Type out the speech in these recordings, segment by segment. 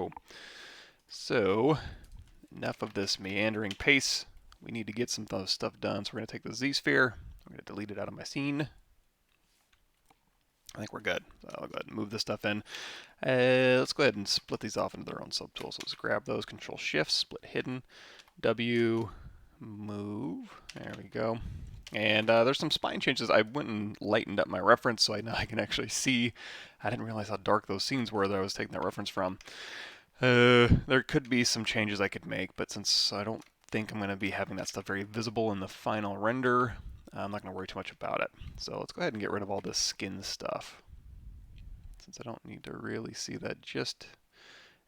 go. So, enough of this meandering pace. We need to get some stuff done. So we're going to take the Z-sphere. We're going to delete it out of my scene. I think we're good. So I'll go ahead and move this stuff in. Let's go ahead and split these off into their own subtools. So let's grab those, Control-Shift, split hidden, W, move. There we go. And there's some spline changes. I went and lightened up my reference so now I can actually see. I didn't realize how dark those scenes were that I was taking that reference from. There could be some changes I could make, but since I don't think I'm going to be having that stuff very visible in the final render, I'm not going to worry too much about it. So let's go ahead and get rid of all this skin stuff, since I don't need to really see that just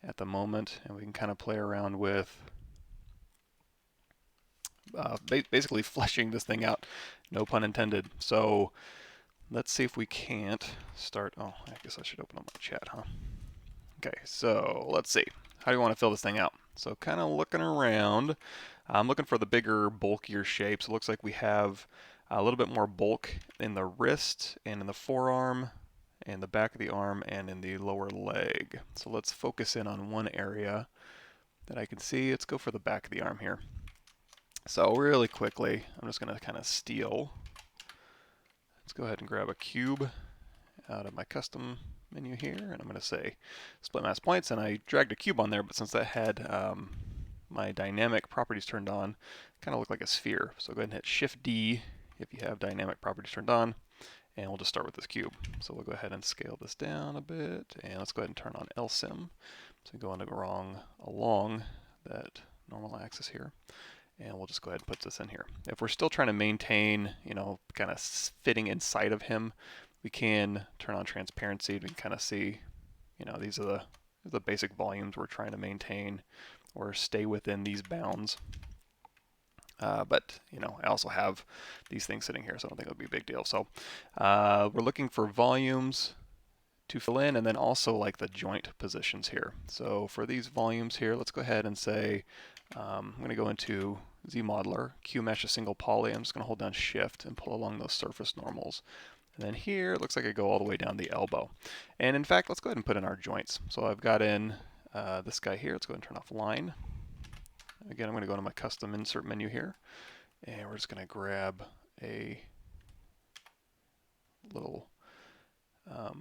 at the moment, and we can kind of play around with basically fleshing this thing out, no pun intended. So let's see if we can't start. Oh, I guess I should open up my chat, huh? Okay, so let's see. How do you want to fill this thing out? So kind of looking around, I'm looking for the bigger, bulkier shapes. It looks like we have a little bit more bulk in the wrist and in the forearm and the back of the arm and in the lower leg. So let's focus in on one area that I can see. Let's go for the back of the arm here. So really quickly, I'm just going to kind of steal. Let's go ahead and grab a cube out of my custom menu here, and I'm going to say split mask points, and I dragged a cube on there, but since that had my dynamic properties turned on, it kind of looked like a sphere. So go ahead and hit Shift D if you have dynamic properties turned on, and we'll just start with this cube. So we'll go ahead and scale this down a bit, and let's go ahead and turn on LSIM. So go along that normal axis here. And we'll just go ahead and put this in here. If we're still trying to maintain, kind of fitting inside of him, we can turn on transparency. We can kind of see, these are the basic volumes we're trying to maintain or stay within these bounds. But I also have these things sitting here, so I don't think it'll be a big deal. So we're looking for volumes to fill in, and then also like the joint positions here. So for these volumes here, let's go ahead and say, I'm going to go into ZModeler, QMesh a single poly. I'm just going to hold down Shift and pull along those surface normals. And then here, it looks like I go all the way down the elbow. And in fact, let's go ahead and put in our joints. So I've got in this guy here. Let's go ahead and turn off line. Again, I'm going to go to my custom insert menu here. And we're just going to grab a little, what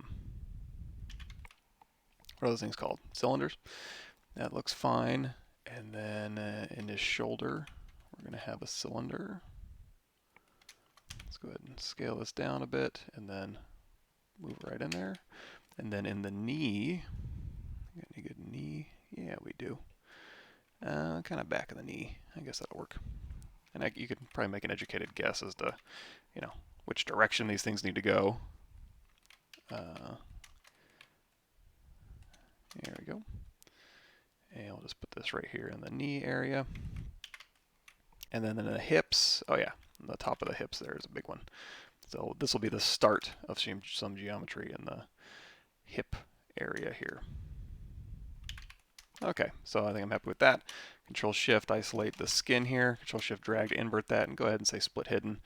are those things called? Cylinders. That looks fine. And then in his shoulder, we're going to have a cylinder. Let's go ahead and scale this down a bit and then move right in there. And then in the knee, got any good knee? Yeah, we do. Kind of back of the knee. I guess that'll work. And you could probably make an educated guess as to, which direction these things need to go. There we go. And we'll just put this right here in the knee area. And then in the hips, oh yeah, the top of the hips there is a big one. So this will be the start of some geometry in the hip area here. Okay, so I think I'm happy with that. Control Shift, isolate the skin here. Control Shift, drag to invert that, and go ahead and say split hidden.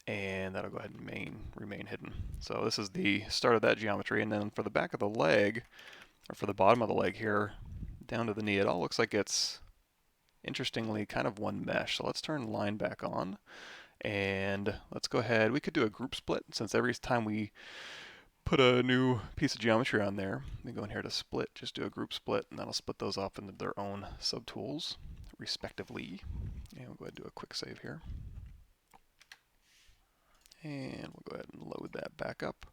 And that'll go ahead and remain hidden. So this is the start of that geometry. And then for the back of the leg, or for the bottom of the leg here, down to the knee, it all looks like it's, interestingly, kind of one mesh. So let's turn line back on, and let's go ahead. We could do a group split, since every time we put a new piece of geometry on there, we go in here to split, just do a group split, and that'll split those off into their own subtools, respectively. And we'll go ahead and do a quick save here. And we'll go ahead and load that back up.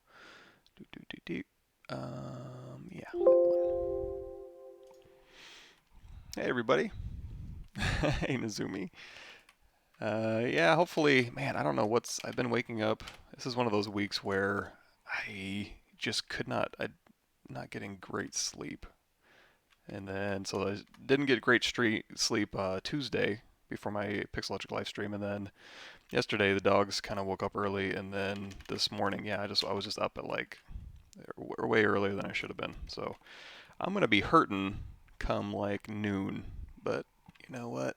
Yeah, that one. Hey everybody. Hey Nazumi. Yeah, hopefully, man, I don't know I've been waking up. This is one of those weeks where I just I'm not getting great sleep. And then, so I didn't get great sleep Tuesday before my Pixelogic live stream, and then yesterday the dogs kind of woke up early, and then this morning, yeah, I was just up at like way earlier than I should have been. So I'm gonna be hurting come like noon, but you know what?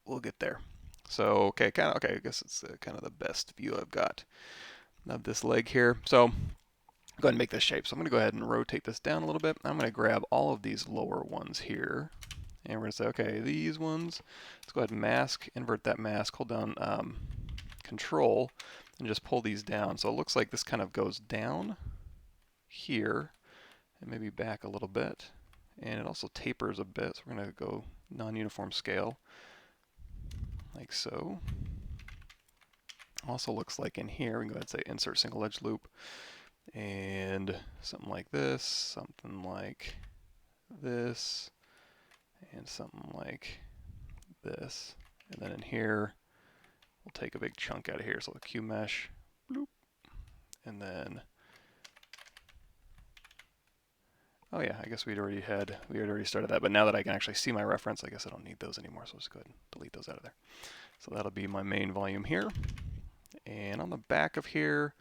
We'll get there. So okay, I guess it's kind of the best view I've got of this leg here. So go ahead and make this shape. So I'm going to go ahead and rotate this down a little bit. I'm going to grab all of these lower ones here. And we're going to say, okay, these ones, let's go ahead and mask, invert that mask, hold down Control, and just pull these down. So it looks like this kind of goes down here, and maybe back a little bit. And it also tapers a bit, so we're going to go non-uniform scale, like so. Also looks like in here, we can go ahead and say insert single edge loop, and something like this, something like this, and something like this. And then in here, we'll take a big chunk out of here. So the Q mesh, bloop, and then, oh yeah, I guess we had already started that. But now that I can actually see my reference, I guess I don't need those anymore. So I'll just go ahead and delete those out of there. So that'll be my main volume here. And on the back of here,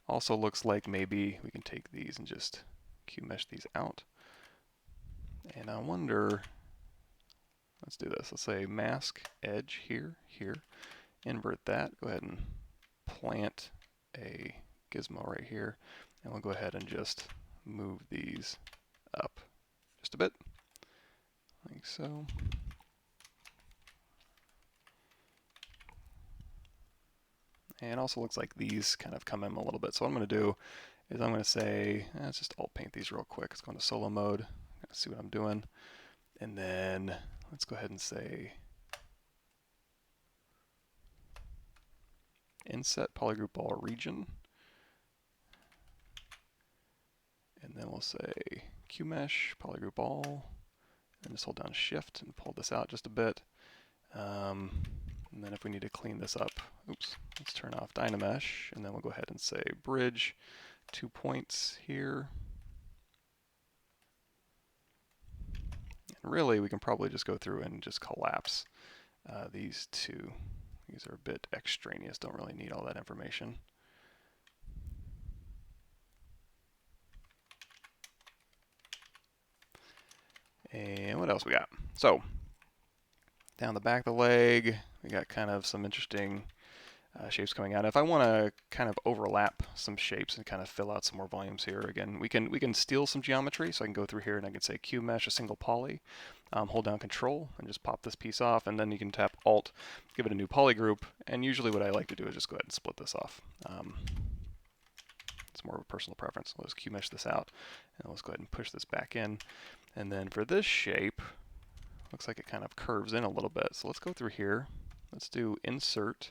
also looks like maybe we can take these and just Q mesh these out. And I wonder, let's do this. Let's say mask edge here, invert that. Go ahead and plant a gizmo right here. And we'll go ahead and just move these up just a bit, like so. And it also looks like these kind of come in a little bit. So what I'm going to do is I'm going to say, let's just alt paint these real quick. Let's go into solo mode, see what I'm doing. And then let's go ahead and say inset polygroup all region. And then we'll say QMesh, polygroup all, and just hold down shift and pull this out just a bit. And then if we need to clean this up, oops, let's turn off Dynamesh, and then we'll go ahead and say bridge 2 points here. And really, we can probably just go through and just collapse these two. These are a bit extraneous, don't really need all that information. And what else we got? So, down the back of the leg, we got kind of some interesting shapes coming out. If I want to kind of overlap some shapes and kind of fill out some more volumes here, again, we can steal some geometry. So I can go through here and I can say Q mesh a single poly, hold down Control and just pop this piece off, and then you can tap Alt, give it a new poly group, and usually what I like to do is just go ahead and split this off. It's more of a personal preference. Let's Q mesh this out, and let's go ahead and push this back in. And then for this shape, looks like it kind of curves in a little bit. So let's go through here. Let's do insert.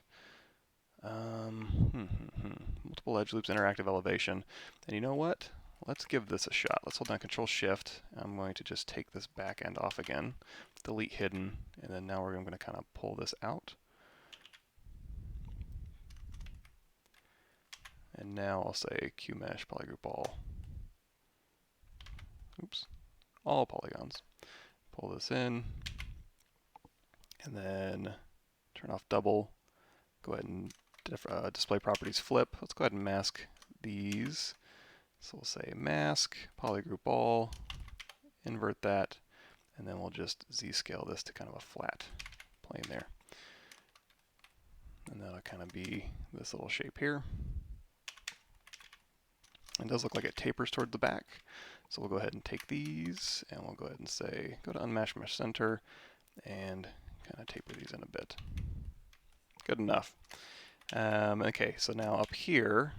Multiple edge loops, interactive elevation. And you know what? Let's give this a shot. Let's hold down Control Shift. I'm going to just take this back end off again, delete hidden, and then now we're going to kind of pull this out. And now I'll say QMesh polygroup all. Oops, all polygons. Pull this in, and then turn off double. Go ahead and display properties flip. Let's go ahead and mask these. So we'll say mask, polygroup all, invert that, and then we'll just Z-scale this to kind of a flat plane there. And that'll kind of be this little shape here. It does look like it tapers toward the back. So we'll go ahead and take these, and we'll go ahead and say, go to Unmatch Mesh Center, and kind of taper these in a bit. Good enough. Okay, so now up here,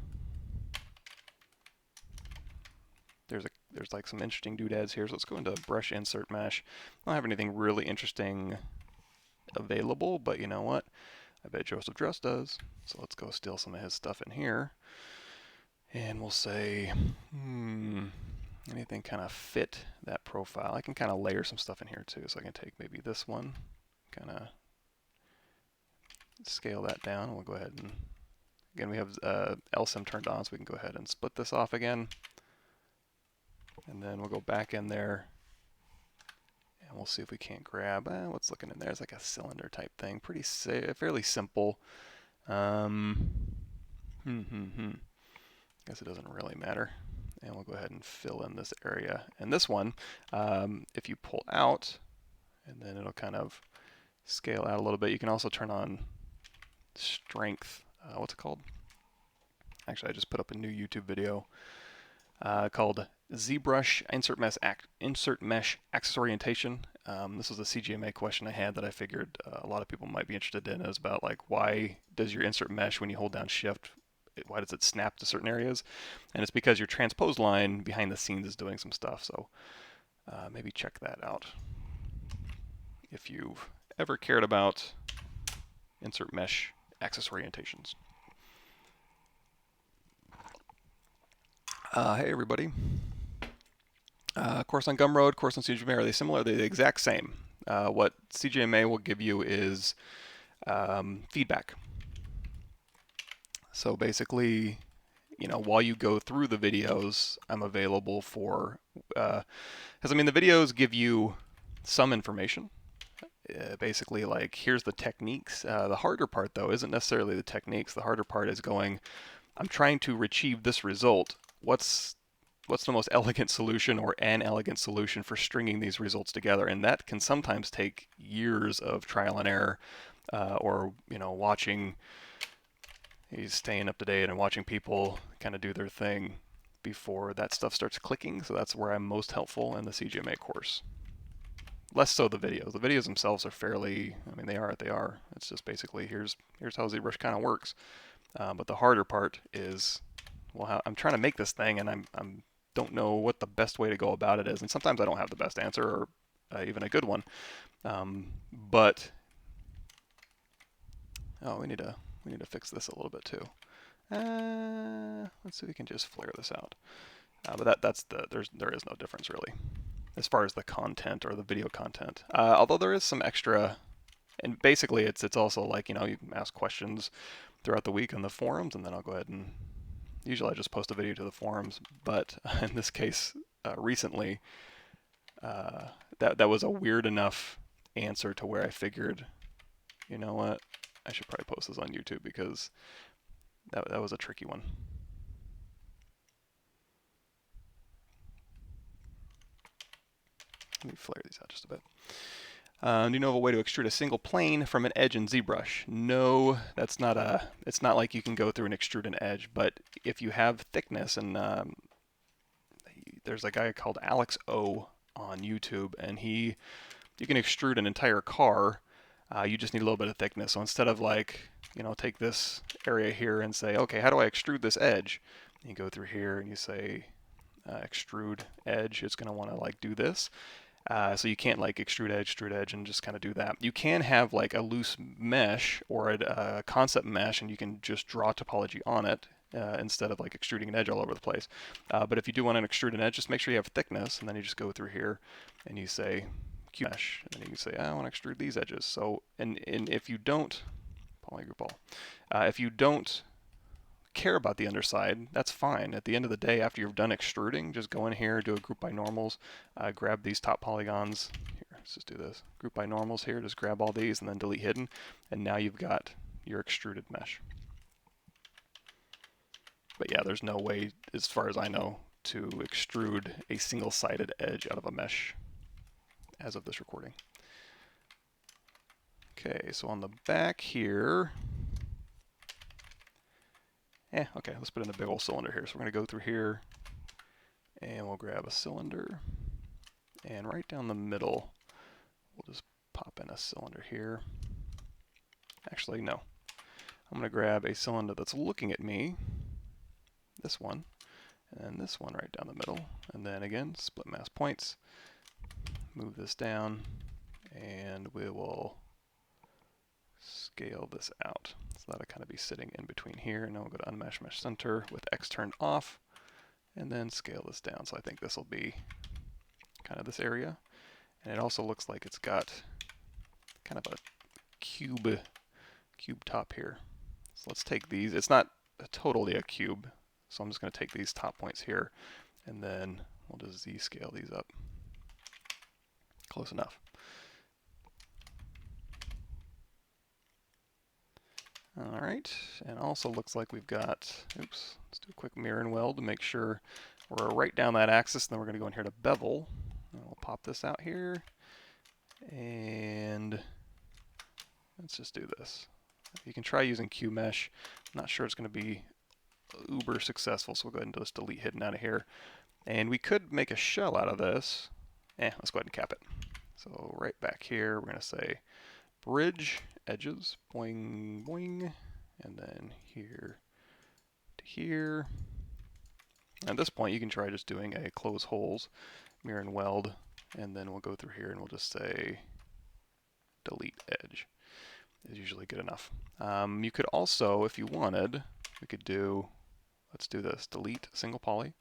there's like some interesting doodads here. So let's go into Brush Insert Mesh. I don't have anything really interesting available, but you know what? I bet Joseph Dress does. So let's go steal some of his stuff in here. And we'll say, anything kind of fit that profile. I can kind of layer some stuff in here too. So I can take maybe this one, kind of scale that down. We'll go ahead and, again, we have LSIM turned on, so we can go ahead and split this off again. And then we'll go back in there, and we'll see if we can't grab, what's looking in there? It's like a cylinder type thing. Fairly simple. Guess it doesn't really matter. And we'll go ahead and fill in this area. And this one, if you pull out, and then it'll kind of scale out a little bit. You can also turn on strength. What's it called? Actually, I just put up a new YouTube video called ZBrush Insert Mesh Axis Orientation. This was a CGMA question I had that I figured a lot of people might be interested in. It was about like, why does your insert mesh, when you hold down Shift, why does it snap to certain areas? And it's because your transpose line behind the scenes is doing some stuff. So maybe check that out if you've ever cared about insert mesh axis orientations. Hey everybody. Course on Gumroad, course on CGMA, are they similar? They're the exact same. What CGMA will give you is feedback. So basically, you know, while you go through the videos, I'm available for, because I mean, the videos give you some information. Basically, like, here's the techniques. The harder part, though, isn't necessarily the techniques. The harder part is going, I'm trying to achieve this result. What's the most elegant solution or an elegant solution for stringing these results together? And that can sometimes take years of trial and error, or, you know, watching, he's staying up to date and watching people kind of do their thing before that stuff starts clicking. So that's where I'm most helpful in the CGMA course. Less so the videos. The videos themselves are fairly, I mean, they are what they are. It's just basically, here's how ZBrush kind of works. But the harder part is, well, I'm trying to make this thing, and I'm don't know what the best way to go about it is. And sometimes I don't have the best answer, or even a good one. But oh, we need to fix this a little bit too. Let's see if we can just flare this out. But there is no difference really, as far as the content or the video content. Although there is some extra, and basically it's also like, you know, you can ask questions throughout the week on the forums, and then I'll go ahead and, usually I just post a video to the forums, but in this case, recently, that was a weird enough answer to where I figured, you know what, I should probably post this on YouTube, because that was a tricky one. Let me flare these out just a bit. Do you know of a way to extrude a single plane from an edge in ZBrush? No, that's not it's not like you can go through and extrude an edge, but if you have thickness, and there's a guy called Alex O on YouTube, and you can extrude an entire car. You just need a little bit of thickness. So instead of, like, you know, take this area here and say, okay, how do I extrude this edge? And you go through here and you say extrude edge. It's going to want to like do this. So you can't like extrude edge, and just kind of do that. You can have like a loose mesh or a concept mesh, and you can just draw topology on it instead of like extruding an edge all over the place. But if you do want to extrude an edge, just make sure you have thickness, and then you just go through here and you say Q mesh, and then you can say, I want to extrude these edges. So, and if you don't, if you don't care about the underside, that's fine. At the end of the day, after you're done extruding, just go in here, do a group by normals, grab these top polygons. Here, let's just do this. Group by normals here, just grab all these and then delete hidden, and now you've got your extruded mesh. But yeah, there's no way, as far as I know, to extrude a single-sided edge out of a mesh as of this recording. Okay, so on the back here, okay, let's put in a big old cylinder here. So we're going to go through here, and we'll grab a cylinder, and right down the middle, we'll just pop in a cylinder here. Actually, no. I'm going to grab a cylinder that's looking at me, this one, and this one right down the middle, and then again, split mass points, move this down, and we will scale this out. So that'll kind of be sitting in between here, and then we'll go to Unmesh Mesh Center with X turned off, and then scale this down. So I think this will be kind of this area, and it also looks like it's got kind of a cube top here. So let's take these. It's not totally a cube, so I'm just going to take these top points here, and then we'll just Z-scale these up. Close enough. All right, and also looks like we've got, oops, let's do a quick mirror and weld to make sure we're right down that axis, and then we're going to go in here to bevel, and we'll pop this out here, and let's just do this. You can try using QMesh. I'm not sure it's going to be uber successful, so we'll go ahead and just delete hidden out of here. And we could make a shell out of this. Let's go ahead and cap it. So right back here, we're going to say bridge edges, boing, boing, and then here to here. At this point, you can try just doing a close holes, mirror and weld, and then we'll go through here and we'll just say delete edge is usually good enough. You could also, if you wanted, we could do, let's do this, delete single poly,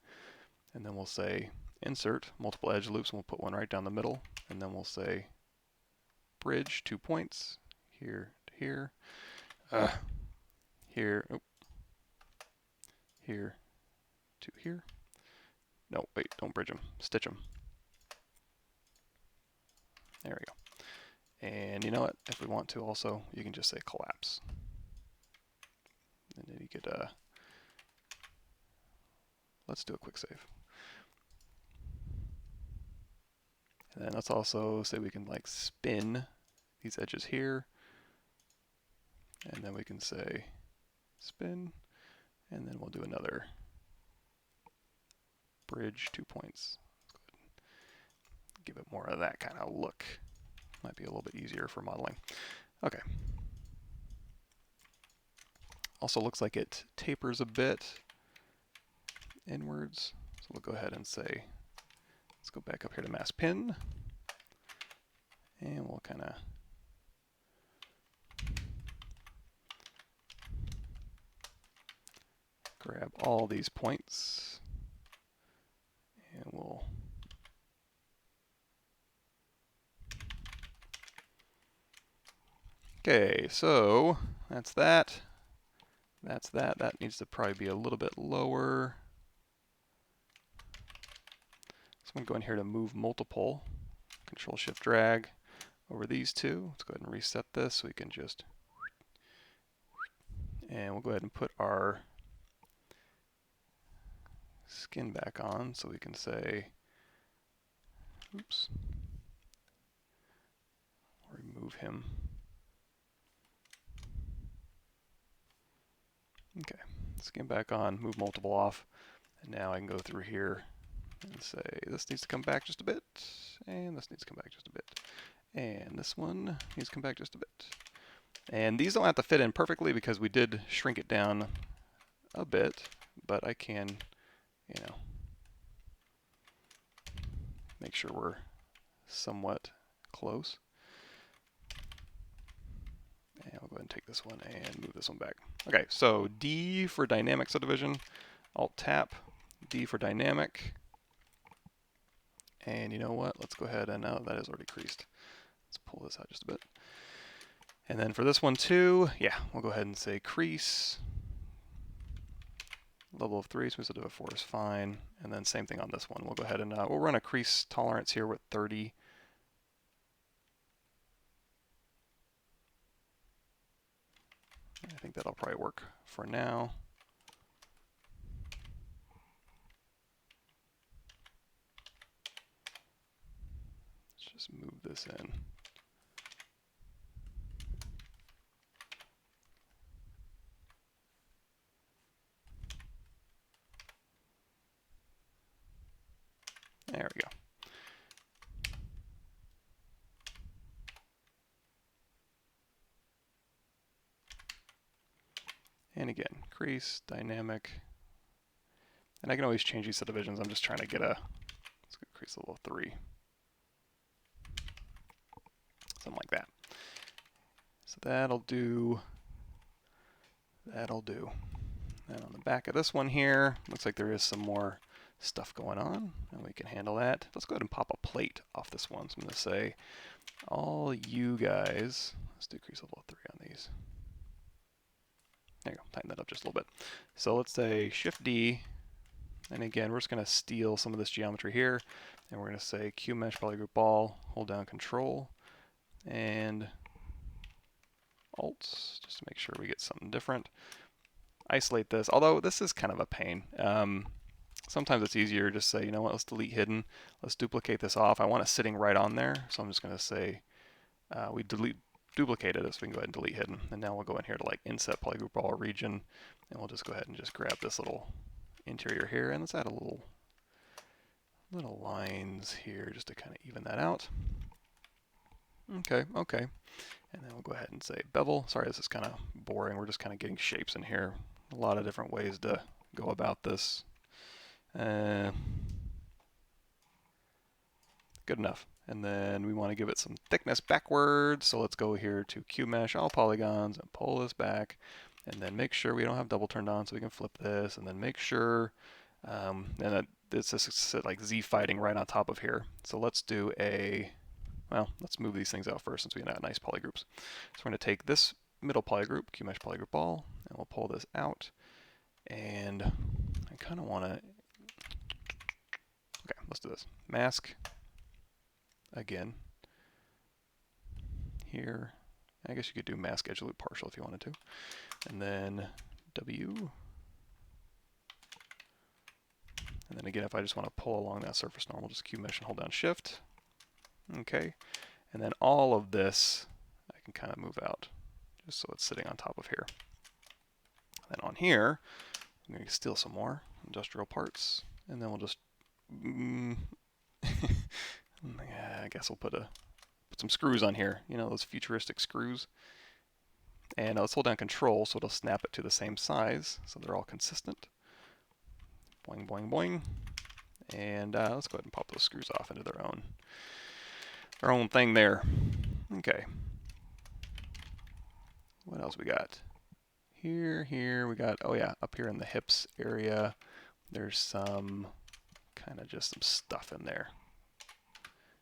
and then we'll say insert multiple edge loops, and we'll put one right down the middle, and then we'll say bridge 2 points, here to here, here, oh, here to here. No, wait, don't bridge them, stitch them. There we go. And you know what? If we want to also, you can just say collapse. And then you could, let's do a quick save. And then let's also say we can like spin these edges here. And then we can say spin. And then we'll do another bridge 2 points. Let's go ahead and give it more of that kind of look. Might be a little bit easier for modeling. Okay. Also looks like it tapers a bit inwards. So we'll go ahead and say, let's go back up here to mask pin. And we'll kind of grab all these points. And we'll okay, so that's that. That's that. That needs to probably be a little bit lower. So I'm going to go in here to move multiple. Control Shift drag over these two. Let's go ahead and reset this so we can just, and we'll go ahead and put our skin back on so we can say, oops, remove him. Okay, skin back on, move multiple off, and now I can go through here and say this needs to come back just a bit, and this needs to come back just a bit, and this one needs to come back just a bit. And these don't have to fit in perfectly because we did shrink it down a bit, but I can, you know, make sure we're somewhat close. And we'll go ahead and take this one and move this one back. Okay, so D for dynamic subdivision, Alt Tap, D for dynamic. And you know what? Let's go ahead and, that is already creased. Let's pull this out just a bit. And then for this one too, yeah, we'll go ahead and say crease. Level of 3, so we still do a 4 is fine. And then same thing on this one. We'll go ahead and we'll run a crease tolerance here with 30. I think that'll probably work for now. Let's just move this in. There we go. And again, crease, dynamic. And I can always change these subdivisions. I'm just trying to get a, let's go crease level 3. Something like that. So that'll do. That'll do. And on the back of this one here, looks like there is some more stuff going on, and we can handle that. Let's go ahead and pop a plate off this one. So I'm going to say, all you guys, let's do crease level 3 on these. There you go, tighten that up just a little bit. So let's say Shift D, and again, we're just going to steal some of this geometry here, and we're going to say Q Mesh Polygroup All, hold down Control, and Alt, just to make sure we get something different. Isolate this, although this is kind of a pain. Sometimes it's easier just say, you know what, let's delete hidden. Let's duplicate this off. I want it sitting right on there, so I'm just going to say we duplicated it, so we can go ahead and delete hidden. And now we'll go in here to like inset polygroup all region, and we'll just go ahead and just grab this little interior here, and let's add a little lines here just to kind of even that out. Okay, okay. And then we'll go ahead and say bevel. Sorry, this is kind of boring. We're just kind of getting shapes in here. A lot of different ways to go about this. Good enough. And then we want to give it some thickness backwards. So let's go here to Q mesh all polygons and pull this back. And then make sure we don't have double turned on so we can flip this. And then make sure, and this is like Z fighting right on top of here. So let's do well, let's move these things out first since we have nice polygroups. So we're going to take this middle polygroup, Q mesh polygroup all, and we'll pull this out. And I kind of want to, okay, let's do this. Mask again here. I guess you could do mask edge loop partial if you wanted to. And then W. And then again, if I just want to pull along that surface normal, just Q mesh and hold down shift. Okay. And then all of this I can kind of move out just so it's sitting on top of here. Then on here, I'm going to steal some more industrial parts, and then we'll just I guess we'll put some screws on here, you know, those futuristic screws. And let's hold down control so it'll snap it to the same size so they're all consistent. Boing, boing, boing. And let's go ahead and pop those screws off into their own thing there. Okay. What else we got? Here we got, oh yeah, up here in the hips area, there's some kind of just some stuff in there.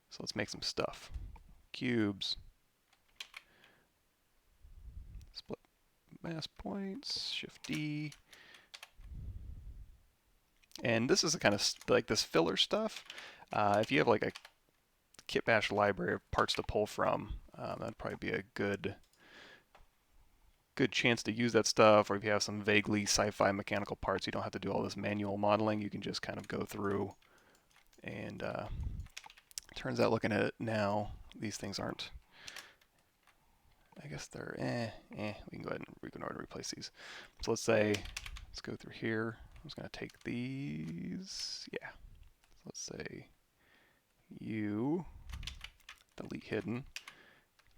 So let's make some stuff. Cubes. Split mass points, Shift D. And this is the kind of like this filler stuff. If you have like a kit bash library of parts to pull from, that'd probably be a good chance to use that stuff. Or if you have some vaguely sci-fi mechanical parts, you don't have to do all this manual modeling. You can just kind of go through. And turns out, looking at it now, these things aren't. I guess they're we can go ahead and replace these. So let's go through here. I'm just going to take these. Yeah. So let's say U, delete hidden,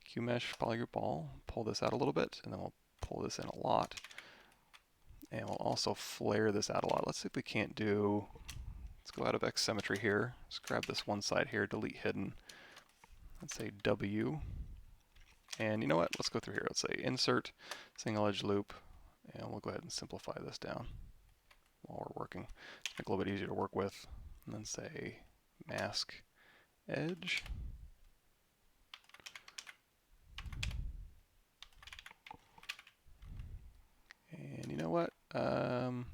Q mesh polygroup all, pull this out a little bit, and then we'll pull this in a lot. And we'll also flare this out a lot. Let's see if we can't do, let's go out of X symmetry here. Let's grab this one side here, delete hidden. Let's say W. And you know what? Let's go through here. Let's say insert, single edge loop, and we'll go ahead and simplify this down while we're working. Make it a little bit easier to work with. And then say mask edge. And you know what? And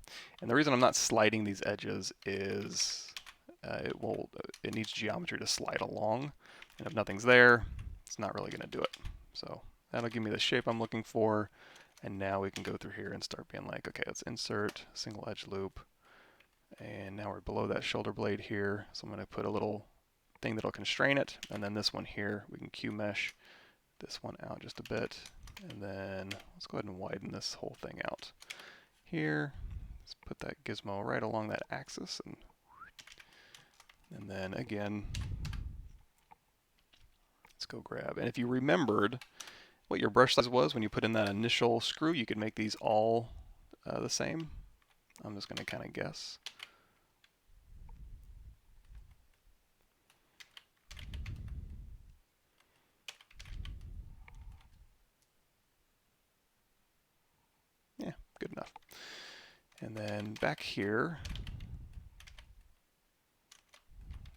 the reason I'm not sliding these edges is it needs geometry to slide along. And if nothing's there, it's not really going to do it. So that'll give me the shape I'm looking for. And now we can go through here and start being like, okay, let's insert single edge loop. And now we're below that shoulder blade here. So I'm going to put a little thing that'll constrain it. And then this one here, we can Q mesh this one out just a bit. And then let's go ahead and widen this whole thing out. Here, let's put that gizmo right along that axis. And then again, let's go grab. And if you remembered what your brush size was when you put in that initial screw, you could make these all the same. I'm just going to kind of guess. Yeah, good enough. And then back here,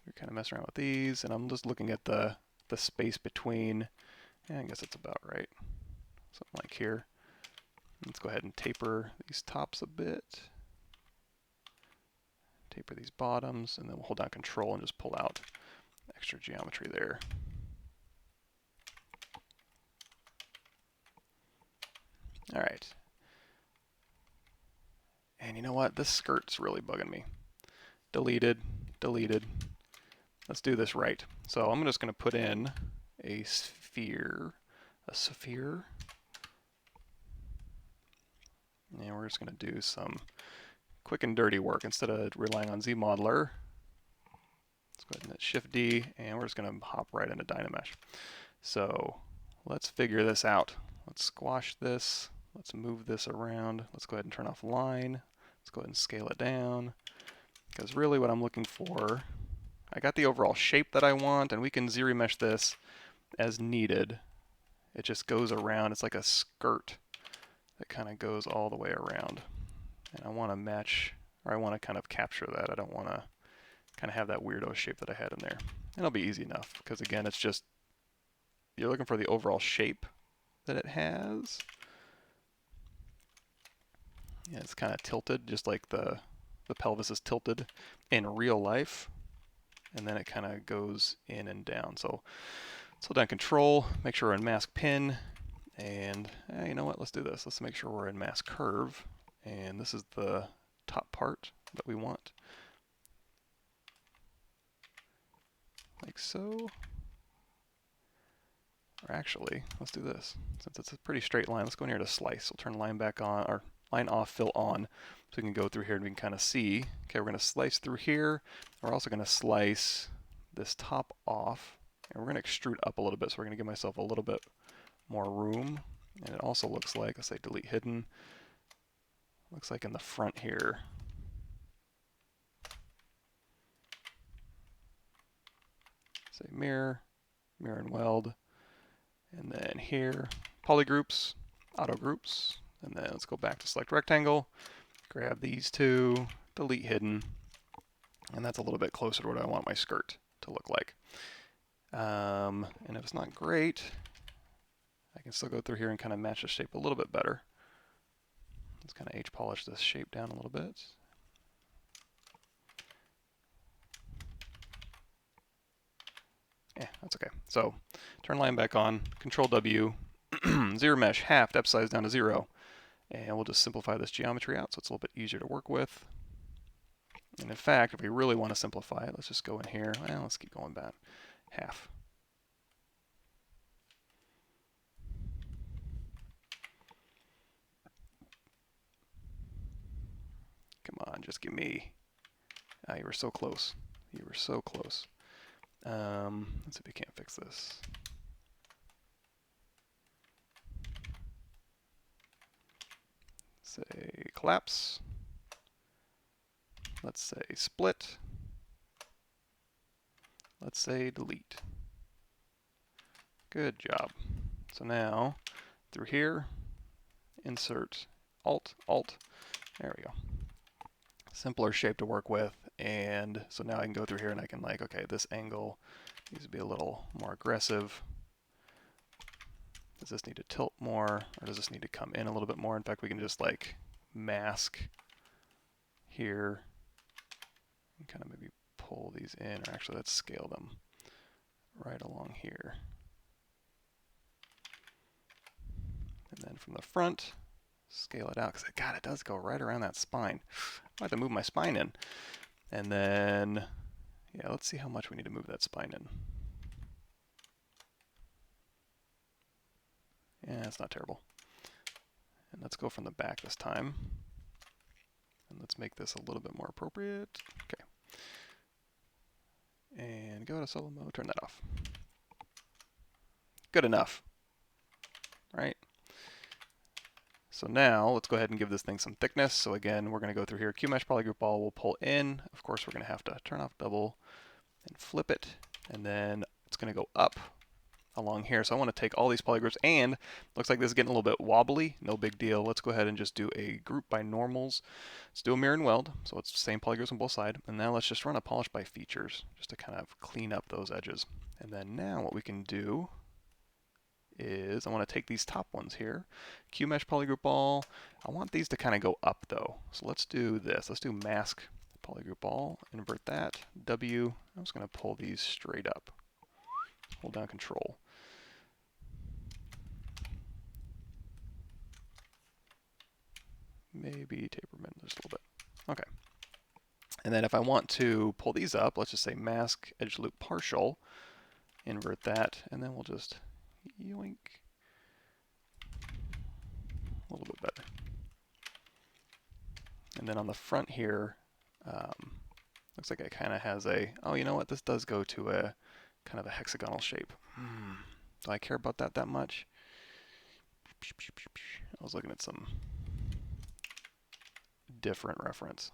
we're kind of messing around with these, and I'm just looking at the space between. Yeah, I guess it's about right. Something like here. Let's go ahead and taper these tops a bit. Taper these bottoms, and then we'll hold down control and just pull out extra geometry there. All right. And you know what? This skirt's really bugging me. Deleted, deleted. Let's do this right. So I'm just going to put in a sphere a sphere. And we're just going to do some quick and dirty work. Instead of relying on ZModeler, let's go ahead and hit Shift D, and we're just going to hop right into Dynamesh. So let's figure this out. Let's squash this. Let's move this around. Let's go ahead and turn off line. Let's go ahead and scale it down. Because really what I'm looking for, I got the overall shape that I want, and we can Z-remesh this as needed. It just goes around. It's like a skirt that kind of goes all the way around. And I want to match, or I want to kind of capture that. I don't want to kind of have that weirdo shape that I had in there. It'll be easy enough, because again, it's just, you're looking for the overall shape that it has. Yeah, it's kind of tilted, just like the pelvis is tilted in real life. And then it kind of goes in and down. So let's hold down Control, make sure we're in Mask Pin, and you know what, let's do this. Let's make sure we're in Mask Curve, and this is the top part that we want. Like so. Or actually, let's do this. Since it's a pretty straight line, let's go in here to Slice. We'll turn line back on, or line off, fill on, so we can go through here and we can kind of see. Okay, we're going to slice through here. We're also going to slice this top off, and we're going to extrude up a little bit, so we're going to give myself a little bit more room. And it also looks like, let's say delete hidden, looks like in the front here. Say mirror, mirror and weld, and then here, polygroups, auto groups, and then let's go back to select rectangle, grab these two, delete hidden, and that's a little bit closer to what I want my skirt to look like. And if it's not great, I can still go through here and kind of match the shape a little bit better. Let's kind of H-polish this shape down a little bit. Yeah, that's okay. So turn line back on, Control W, zero mesh, half, depth size down to 0. And we'll just simplify this geometry out so it's a little bit easier to work with. And in fact, if we really want to simplify it, let's just go in here. Well, let's keep going back. Half. Come on, just give me. Ah, you were so close. You were so close. Let's see if we can't fix this. Say collapse. Let's say split. Let's say delete. Good job. So now, through here, insert Alt, Alt. There we go. Simpler shape to work with, and so now I can go through here and I can like, okay, this angle needs to be a little more aggressive. Does this need to tilt more, or does this need to come in a little bit more? In fact, we can just like mask here and kind of maybe pull these in, or actually let's scale them right along here. And then from the front, scale it out, because God, it does go right around that spine. I have to move my spine in. And then, yeah, let's see how much we need to move that spine in. Yeah, it's not terrible. And let's go from the back this time. And let's make this a little bit more appropriate. Okay. And go to solo mode, turn that off. Good enough. Right? So now let's go ahead and give this thing some thickness. So again, we're going to go through here, QMesh polygroup ball, we'll pull in. Of course, we're going to have to turn off double and flip it. And then it's going to go up along here. So I want to take all these polygroups, and looks like this is getting a little bit wobbly. No big deal. Let's go ahead and just do a group by normals. Let's do a mirror and weld. So it's the same polygroups on both sides. And now let's just run a polish by features just to kind of clean up those edges. And then now what we can do is I want to take these top ones here, QMesh polygroup ball. I want these to kind of go up though. So let's do this. Let's do mask polygroup ball, invert that, W. I'm just going to pull these straight up. Hold down Control. Maybe taper them just a little bit. Okay. And then if I want to pull these up, let's just say mask edge loop partial, invert that, and then we'll just yoink. A little bit better. And then on the front here, looks like it kind of has a, oh, you know what? This does go to a kind of a hexagonal shape. Do I care about that much? I was looking at some different reference.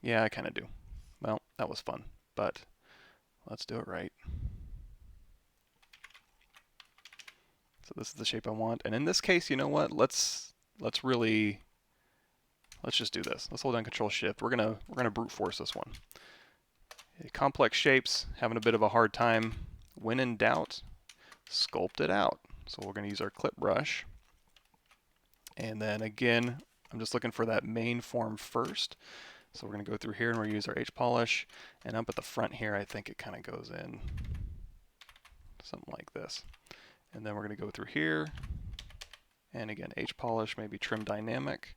Yeah, I kind of do. Well, that was fun, but let's do it right. So this is the shape I want. And in this case, you know what? Let's just do this. Let's hold down Control Shift. We're gonna brute force this one. Complex shapes, having a bit of a hard time. When in doubt, sculpt it out. So we're gonna use our clip brush. And then again, I'm just looking for that main form first. So we're gonna go through here and we're gonna use our H polish. And up at the front here, I think it kind of goes in something like this. And then we're gonna go through here. And again, H polish, maybe trim dynamic,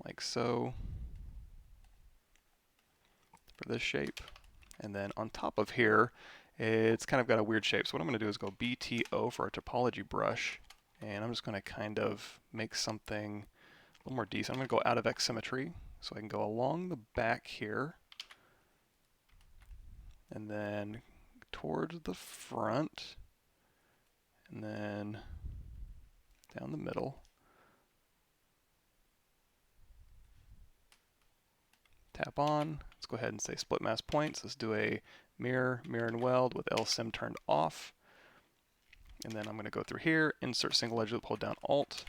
like so, for this shape. And then on top of here, it's kind of got a weird shape. So what I'm going to do is go BTO for our topology brush. And I'm just going to kind of make something a little more decent. I'm going to go out of X symmetry. So I can go along the back here. And then towards the front. And then down the middle. Tap on. Let's go ahead and say split mask points. Let's do a mirror, mirror and weld with LSIM turned off. And then I'm going to go through here, insert single edge loop, hold down Alt.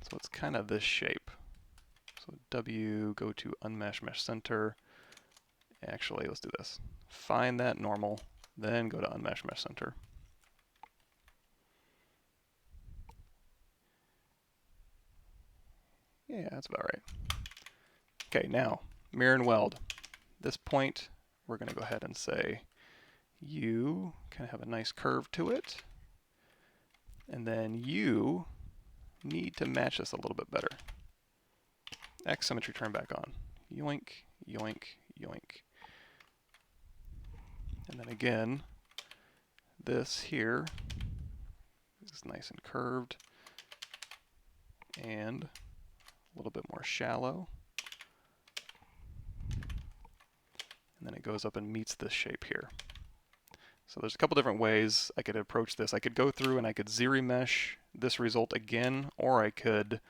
So it's kind of this shape. So W, go to unmesh, mesh center. Actually, let's do this. Find that normal, then go to unmesh, mesh center. Yeah, that's about right. Okay, now, mirror and weld. This point, we're going to go ahead and say you kind of have a nice curve to it. And then you need to match this a little bit better. X symmetry turn back on. Yoink, yoink, yoink. And then again, this here is nice and curved and a little bit more shallow. And then it goes up and meets this shape here. So there's a couple different ways I could approach this. I could go through and I could Z-remesh this result again, or I could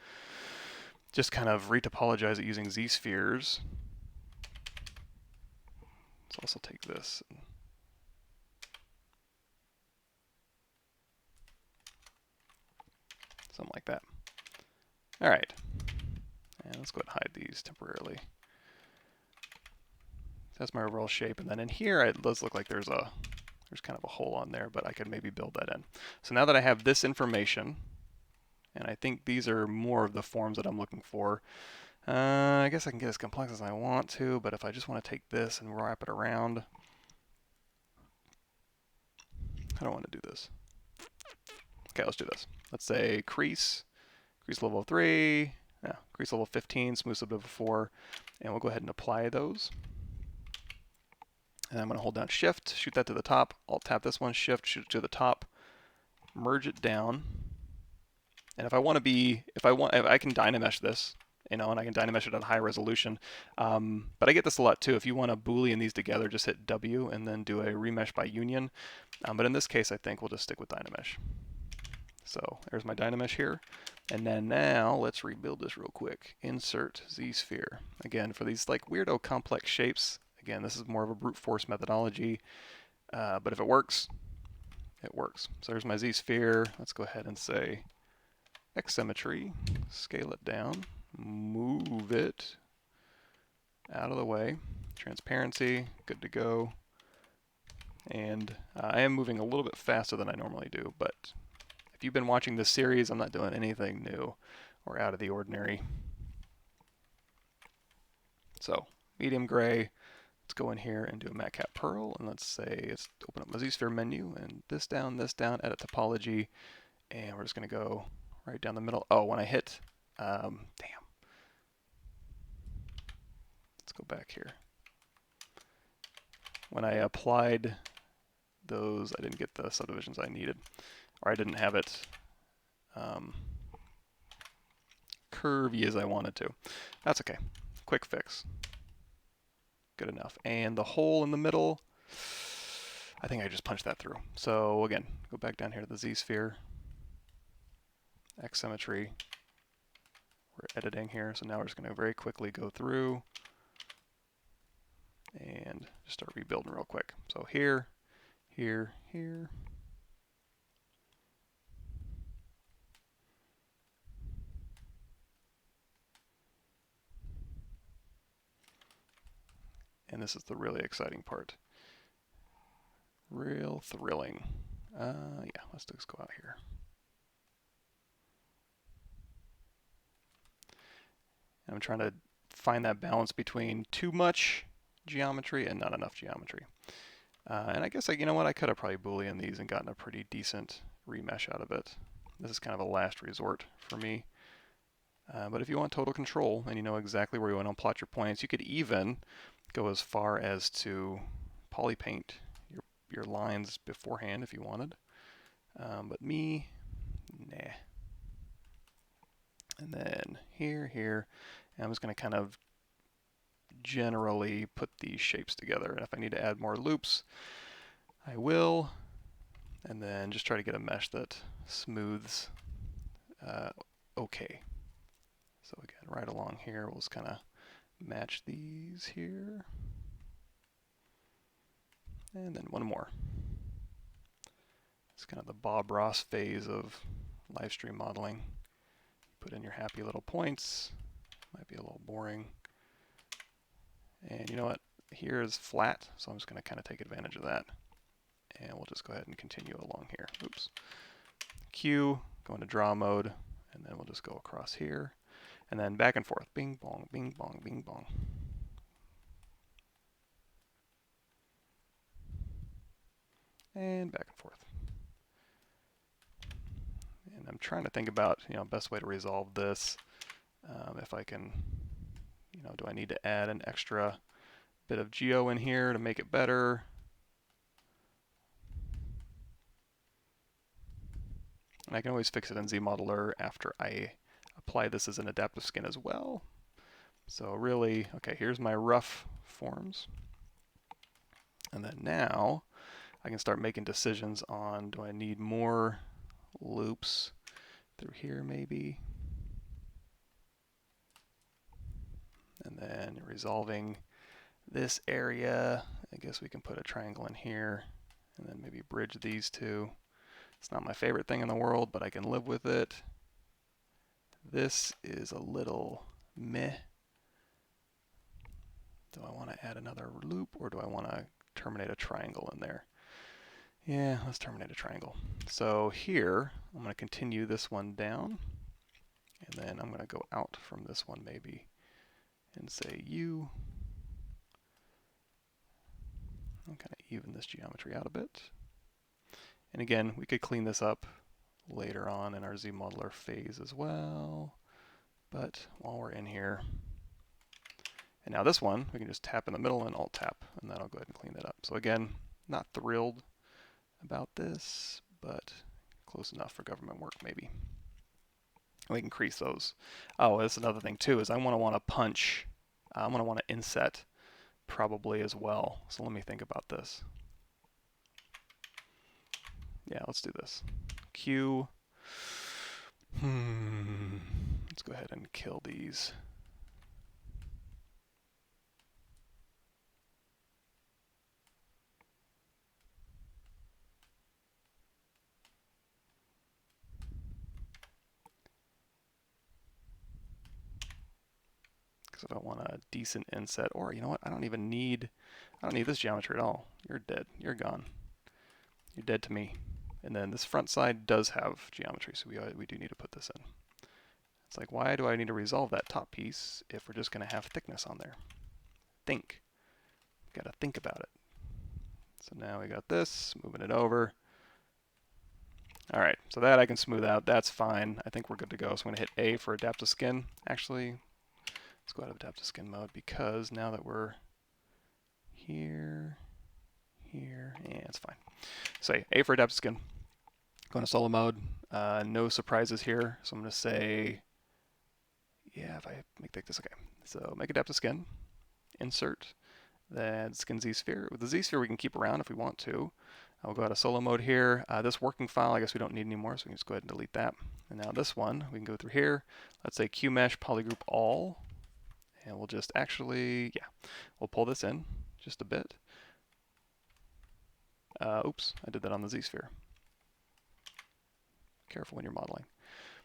just kind of retopologize it using Z-spheres. Let's also take this. Something like that. All right. And let's go ahead and hide these temporarily. That's my overall shape. And then in here, it does look like there's kind of a hole on there, but I could maybe build that in. So now that I have this information, and I think these are more of the forms that I'm looking for, I guess I can get as complex as I want to, but if I just want to take this and wrap it around, I don't want to do this. Okay, let's do this. Let's say crease level 3, crease level 15, smooth sub level 4, and we'll go ahead and apply those. And I'm going to hold down Shift, shoot that to the top. Alt tap this one, Shift, shoot it to the top, merge it down. And if I can dynamesh this, and I can dynamesh it at a high resolution. But I get this a lot too. If you want to boolean these together, just hit W and then do a remesh by union. But in this case, I think we'll just stick with dynamesh. So there's my dynamesh here. And then now let's rebuild this real quick. Insert Z-sphere. Again, for these like weirdo complex shapes, again, this is more of a brute force methodology, but if it works, it works. So there's my Z-sphere. Let's go ahead and say X symmetry, scale it down, move it out of the way, transparency, good to go. And I am moving a little bit faster than I normally do, but if you've been watching this series, I'm not doing anything new or out of the ordinary. So medium gray. Let's go in here and do a matte cap pearl, and let's say let's open up my Z-sphere menu and this down, edit topology, and we're just going to go right down the middle. Oh, when I hit, damn. Let's go back here. When I applied those, I didn't get the subdivisions I needed, or I didn't have it curvy as I wanted to. That's okay. Quick fix. Good enough. And the hole in the middle, I think I just punched that through. So again, go back down here to the Z-sphere. X symmetry. We're editing here, so now we're just going to very quickly go through and just start rebuilding real quick. So here, here, here. And this is the really exciting part. Real thrilling. Yeah, let's just go out here. And I'm trying to find that balance between too much geometry and not enough geometry. And I guess, you know what, I could have probably boolean these and gotten a pretty decent remesh out of it. This is kind of a last resort for me. But if you want total control and you know exactly where you want to plot your points, you could even go as far as to polypaint your lines beforehand if you wanted. But me, nah. And then here, here, and I'm just going to kind of generally put these shapes together. And if I need to add more loops, I will. And then just try to get a mesh that smooths okay. So again, right along here, we'll just kind of match these here. And then one more. It's kind of the Bob Ross phase of Livestream modeling. Put in your happy little points. Might be a little boring. And you know what? Here is flat, so I'm just going to kind of take advantage of that. And we'll just go ahead and continue along here. Oops. Q, go into draw mode, and then we'll just go across here. And then back and forth. Bing, bong, bing, bong, bing, bong. And back and forth. And I'm trying to think about, best way to resolve this. If I can, do I need to add an extra bit of geo in here to make it better? And I can always fix it in ZModeler after I apply this as an adaptive skin as well. So really, okay, here's my rough forms. And then now I can start making decisions on, do I need more loops through here maybe? And then resolving this area, I guess we can put a triangle in here and then maybe bridge these two. It's not my favorite thing in the world, but I can live with it. This is a little meh. Do I want to add another loop or do I want to terminate a triangle in there? Yeah, let's terminate a triangle. So here, I'm going to continue this one down. And then I'm going to go out from this one maybe and say U. I'm kind of even this geometry out a bit. And again, we could clean this up later on in our ZModeler phase as well. But while we're in here, and now this one, we can just tap in the middle and Alt tap, and that'll go ahead and clean that up. So again, not thrilled about this, but close enough for government work maybe. We can increase those. Oh, that's another thing too, is I'm going to want to punch, I'm going to want to inset probably as well. So let me think about this. Yeah, let's do this. Q. Let's go ahead and kill these. Because if I want a decent inset, or you know what, I don't need this geometry at all. You're dead. You're gone. You're dead to me. And then this front side does have geometry, so we do need to put this in. It's like, why do I need to resolve that top piece if we're just going to have thickness on there? Think. Got to think about it. So now we got this, moving it over. All right, so that I can smooth out. That's fine. I think we're good to go. So I'm going to hit A for adaptive skin. Actually, let's go out of adaptive skin mode because now that we're here, here, and it's fine. Say A for adaptive skin. Go into solo mode. No surprises here. So I'm going to say, yeah, if I make this, okay. So make adaptive skin, insert, then skin Z-sphere. With the Z-sphere we can keep around if we want to. I'll go out of solo mode here. This working file, I guess we don't need anymore, so we can just go ahead and delete that. And now this one, we can go through here. Let's say QMesh polygroup all. And we'll just actually, yeah, we'll pull this in just a bit. Oops, I did that on the Z-sphere. Careful when you're modeling.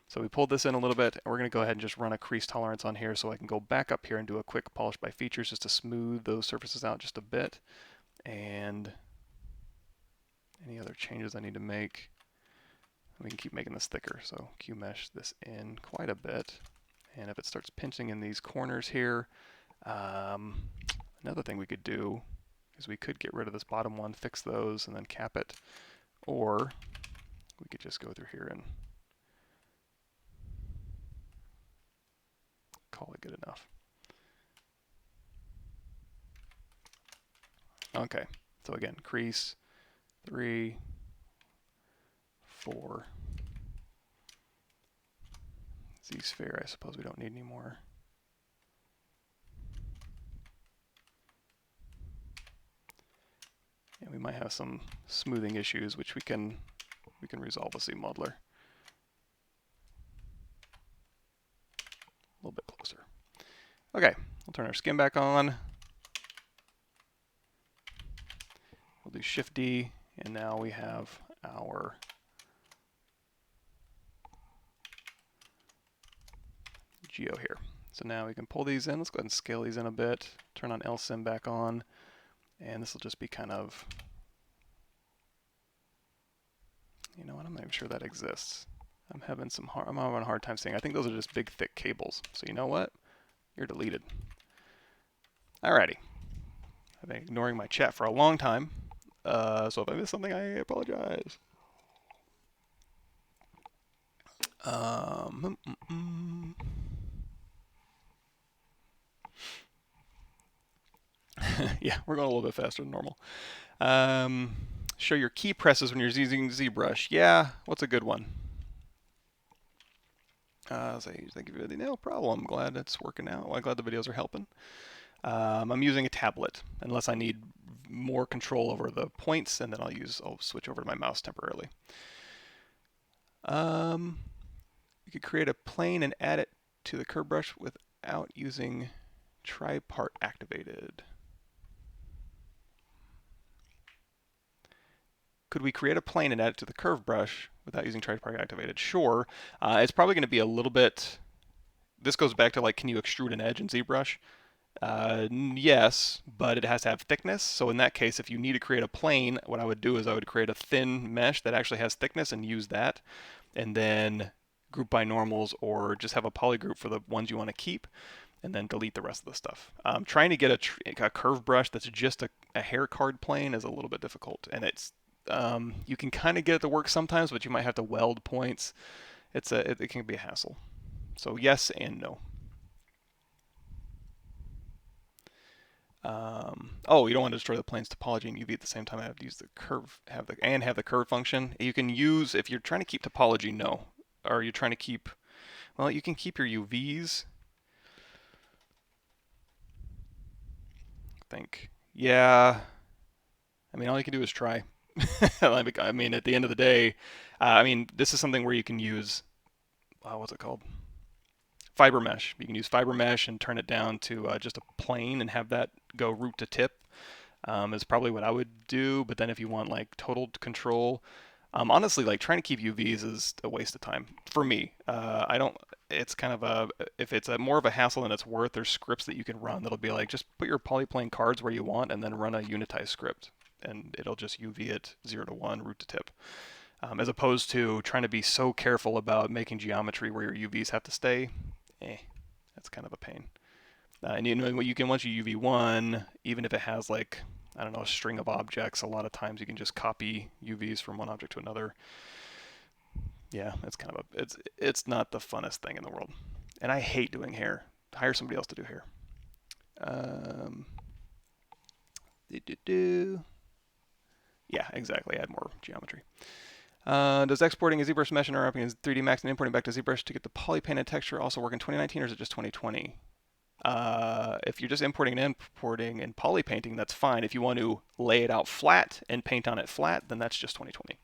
So we pulled this in a little bit, and we're going to go ahead and just run a crease tolerance on here so I can go back up here and do a quick polish by features just to smooth those surfaces out just a bit. And any other changes I need to make, we can keep making this thicker. So QMesh this in quite a bit. And if it starts pinching in these corners here, another thing we could do is we could get rid of this bottom one, fix those, and then cap it. Or we could just go through here and call it good enough. Okay, so again, crease, 3, 4. Z-sphere, I suppose we don't need any more. And we might have some smoothing issues, which we can resolve with Z-modeler. A little bit closer. Okay, we'll turn our skin back on. We'll do Shift D, and now we have our geo here. So now we can pull these in. Let's go ahead and scale these in a bit. Turn on LSIM back on, and this will just be kind of, you know what, I'm not even sure that exists. I'm having a hard time seeing. I think those are just big, thick cables. So you know what? You're deleted. Alrighty. I've been ignoring my chat for a long time. So if I missed something, I apologize. Yeah, we're going a little bit faster than normal. Show your key presses when you're using ZBrush. Yeah, what's a good one? Thank you for the no problem. Glad it's working out. Well, glad the videos are helping. I'm using a tablet, unless I need more control over the points, and then I'll switch over to my mouse temporarily. You could create a plane and add it to the curve brush without using tripart activated. Could we create a plane and add it to the curve brush without using tripart activated? Sure. It's probably going to be a little bit. This goes back to like, can you extrude an edge in ZBrush? Yes, but it has to have thickness. So in that case, if you need to create a plane, what I would do is I would create a thin mesh that actually has thickness and use that, and then group by normals, or just have a polygroup for the ones you want to keep, and then delete the rest of the stuff. Trying to get a curve brush that's just a hair card plane is a little bit difficult, and it's you can kind of get it to work sometimes, but you might have to weld points. It can be a hassle. So yes and no. Oh, you don't want to destroy the plane's topology and UV at the same time. I have to use the curve, have the curve function. You can use, if you're trying to keep topology, no. Or you're trying to keep, well, you can keep your UVs. I think, yeah. I mean, all you can do is try. I mean, at the end of the day, I mean, this is something where you can use, what's it called? Fiber mesh. You can use fiber mesh and turn it down to just a plane and have that go root to tip. Is probably what I would do. But then if you want like total control, honestly, like trying to keep UVs is a waste of time for me. I don't. It's kind of if it's more of a hassle than it's worth. There's scripts that you can run that'll be like, just put your polyplane cards where you want and then run a unitized script, and it'll just UV it 0 to 1 root to tip. As opposed to trying to be so careful about making geometry where your UVs have to stay. That's kind of a pain. And you know, you can, once you UV1, even if it has like, I don't know, a string of objects, a lot of times you can just copy UVs from one object to another. Yeah, it's kind of it's not the funnest thing in the world. And I hate doing hair. Hire somebody else to do hair. Yeah, exactly. Add more geometry. Does exporting a ZBrush mesh and unwrapping in 3D Max and importing back to ZBrush to get the poly painted texture also work in 2019, or is it just 2020? If you're just importing and importing and poly painting, that's fine. If you want to lay it out flat and paint on it flat, then that's just 2020.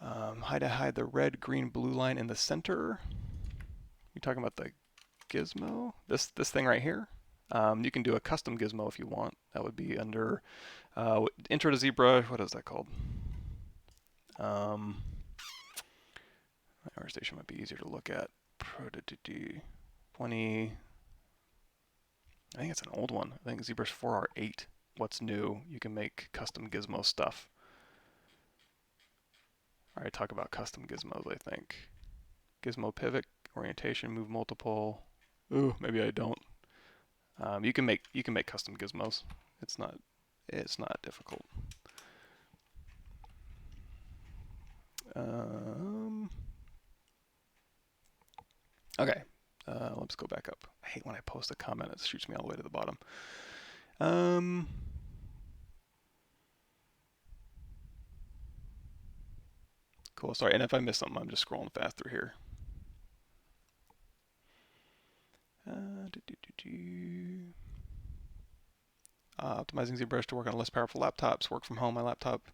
Hide the red, green, blue line in the center. You're talking about the gizmo? This thing right here? You can do a custom gizmo if you want. That would be under Intro to ZBrush. What is that called? My workstation might be easier to look at. 20. I think it's an old one. I think ZBrush 4R8. What's new? You can make custom gizmo stuff. All right, talk about custom gizmos, I think. Gizmo pivot, orientation, move multiple. Ooh, maybe I don't. You can make custom gizmos. It's not difficult. Okay, let's go back up. I hate when I post a comment, it shoots me all the way to the bottom. Cool, sorry, and if I miss something, I'm just scrolling fast through here. Optimizing ZBrush to work on less powerful laptops, work from home, my laptop.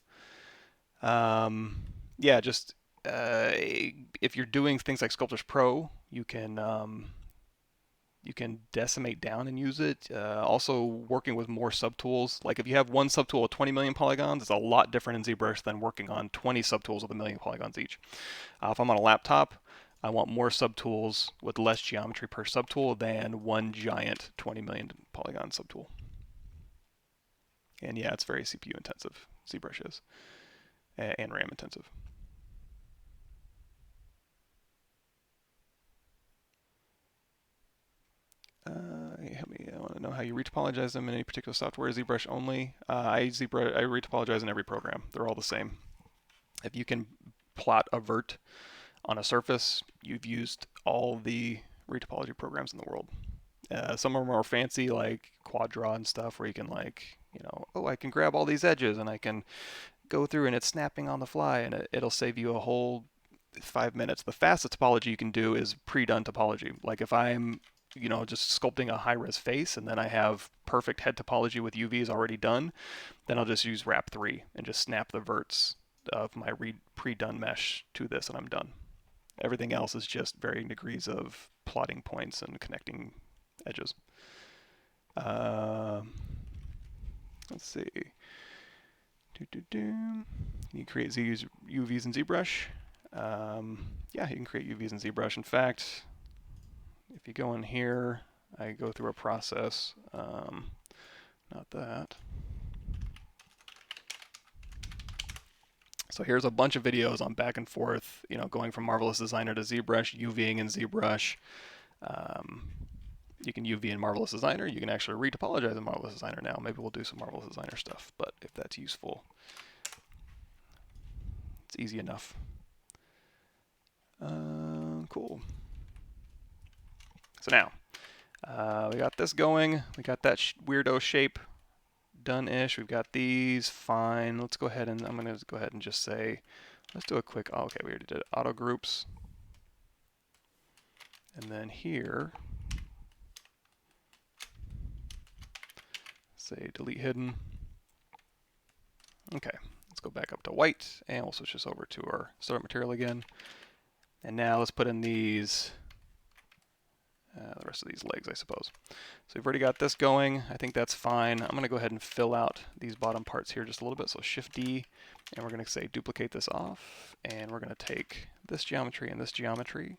Yeah, just if you're doing things like Sculptris Pro, you can decimate down and use it. Also, working with more subtools. Like if you have one subtool with 20 million polygons, it's a lot different in ZBrush than working on 20 subtools with 1 million polygons each. If I'm on a laptop, I want more subtools with less geometry per subtool than one giant 20 million polygon subtool. And yeah, it's very CPU intensive, ZBrush is, and RAM intensive. Help me. I want to know how you retopologize them in any particular software. ZBrush only. I retopologize in every program. They're all the same. If you can plot a vert on a surface, you've used all the retopology programs in the world. Some are more fancy, like Quadra and stuff, where you can I can grab all these edges and I can go through and it's snapping on the fly, and it'll save you a whole 5 minutes. The fastest topology you can do is pre-done topology. Like if I'm just sculpting a high-res face and then I have perfect head topology with UVs already done, then I'll just use wrap 3 and just snap the verts of my pre-done mesh to this and I'm done. Everything else is just varying degrees of plotting points and connecting edges. Let's see. You create UVs in ZBrush. Yeah, you can create UVs in ZBrush. In fact, if you go in here, I go through a process. Not that. So here's a bunch of videos on back and forth, going from Marvelous Designer to ZBrush, UVing in ZBrush. You can UV in Marvelous Designer. You can actually retopologize in Marvelous Designer now. Maybe we'll do some Marvelous Designer stuff, but if that's useful, it's easy enough. Cool. So now, we got this going. We got that weirdo shape done-ish. We've got these, fine. Let's go ahead and, I'm going to go ahead and just say, let's do a quick, okay, we already did auto groups. And then here, say delete hidden. Okay, let's go back up to white, and we'll switch this over to our start material again. And now let's put in these, the rest of these legs, I suppose. So we've already got this going. I think that's fine. I'm going to go ahead and fill out these bottom parts here just a little bit. So Shift D, and we're going to say duplicate this off, and we're going to take this geometry and this geometry,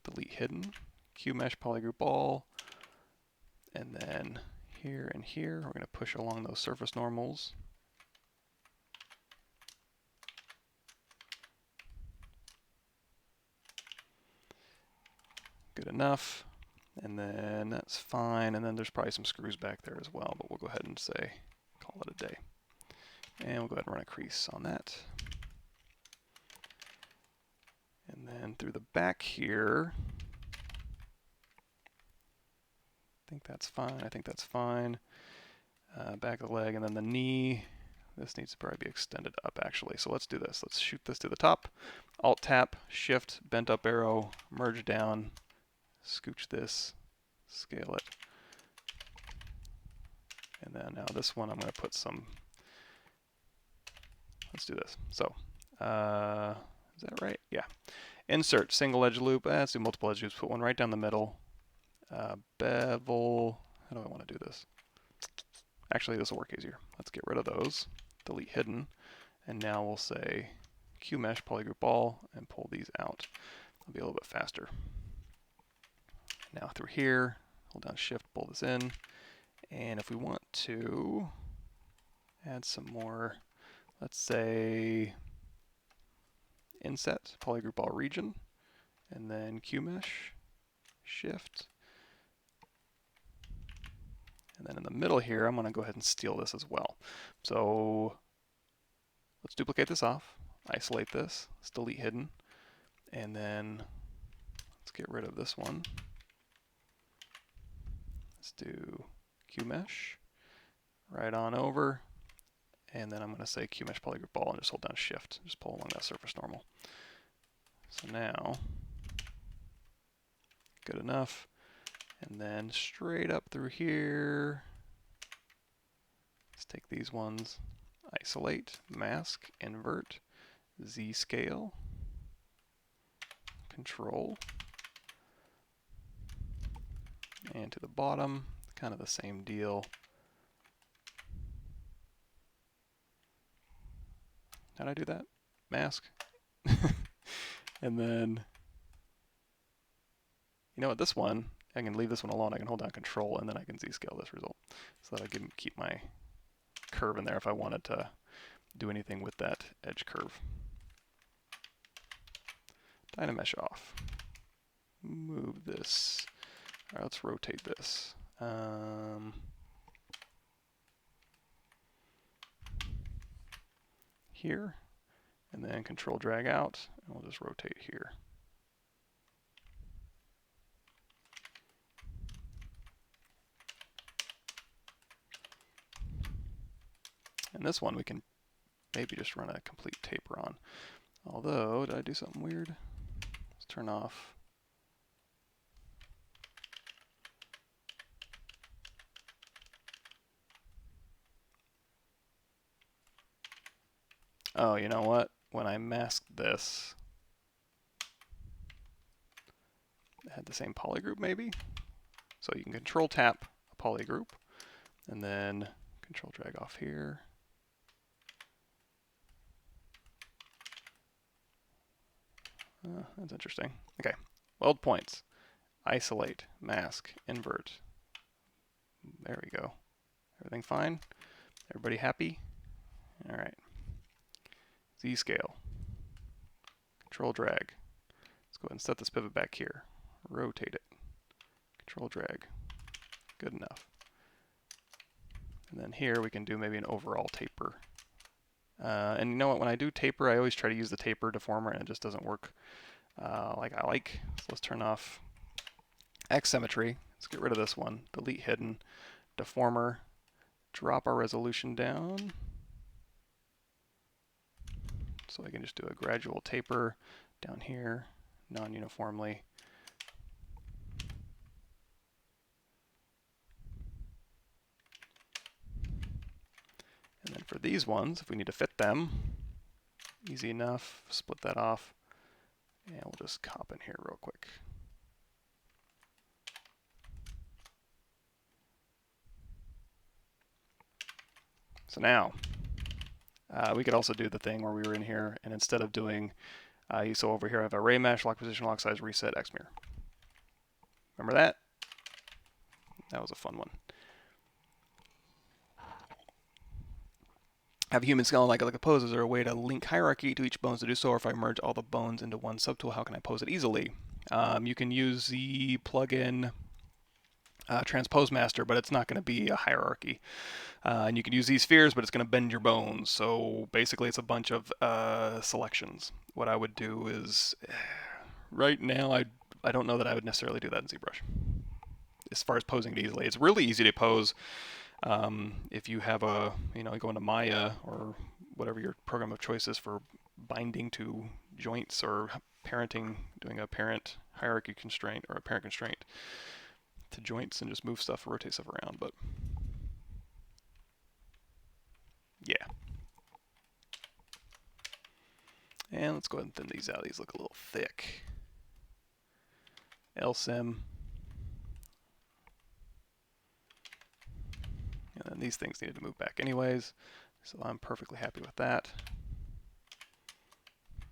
delete hidden, Q mesh polygroup all, and then here and here, we're going to push along those surface normals. Good enough. And then that's fine. And then there's probably some screws back there as well, but we'll go ahead and say, call it a day. And we'll go ahead and run a crease on that. And then through the back here, I think that's fine. back of the leg, and then the knee. This needs to probably be extended up, actually. So let's do this. Let's shoot this to the top. Alt-tap, Shift, bent up arrow, merge down, scooch this, scale it. And then now this one, I'm going to put some, let's do this. So, is that right? Yeah. Insert, single edge loop. Let's do multiple edge loops. Put one right down the middle. Bevel, how do I want to do this? Actually, this will work easier. Let's get rid of those. Delete hidden. And now we'll say QMesh polygroup all and pull these out. It'll be a little bit faster. Now through here, hold down Shift, pull this in. And if we want to add some more, let's say inset, polygroup all region, and then QMesh, Shift. And then in the middle here, I'm going to go ahead and steal this as well. So let's duplicate this off, isolate this, let's delete hidden, and then let's get rid of this one. Let's do QMesh, right on over, and then I'm going to say QMesh polygroup all and just hold down Shift, just pull along that surface normal. So now, good enough. And then straight up through here, let's take these ones, isolate, mask, invert, Z-scale, control, and to the bottom, kind of the same deal. How'd I do that? Mask. And then, you know what, this one, I can leave this one alone. I can hold down Control, and then I can Z-scale this result. So that I can keep my curve in there if I wanted to do anything with that edge curve. Dynamesh off. Move this. All right, let's rotate this. Here, and then Control drag out, and we'll just rotate here. And this one we can maybe just run a complete taper on. Although, did I do something weird? Let's turn off. Oh, you know what? When I masked this, it had the same polygroup maybe? So you can Control tap a polygroup, and then Control drag off here. That's interesting. Okay, weld points, isolate, mask, invert. There we go. Everything fine? Everybody happy? All right. Z-scale. Control drag. Let's go ahead and set this pivot back here. Rotate it. Control drag. Good enough. And then here we can do maybe an overall taper. And you know what, when I do taper, I always try to use the taper deformer and it just doesn't work like I like. So let's turn off X symmetry. Let's get rid of this one. Delete hidden. Deformer. Drop our resolution down. So I can just do a gradual taper down here, non-uniformly. And then for these ones, if we need to fit them, easy enough, split that off, and we'll just cop in here real quick. So now, we could also do the thing where we were in here, and instead of doing, so over here I have array mesh, lock position, lock size, reset, X mirror. Remember that? That was a fun one. Have a human skeleton like a pose. Is there a way to link hierarchy to each bones to do so, or if I merge all the bones into one subtool, how can I pose it easily? You can use the plugin Transpose Master, but it's not going to be a hierarchy. And you can use these spheres, but it's going to bend your bones. So basically, it's a bunch of selections. What I would do is, right now, I don't know that I would necessarily do that in ZBrush. As far as posing it easily, it's really easy to pose If you have go into Maya or whatever your program of choice is for binding to joints or parenting, doing a parent hierarchy constraint or a parent constraint to joints and just move stuff or rotate stuff around. But yeah. And let's go ahead and thin these out. These look a little thick. LSIM. And then these things needed to move back anyways, so I'm perfectly happy with that.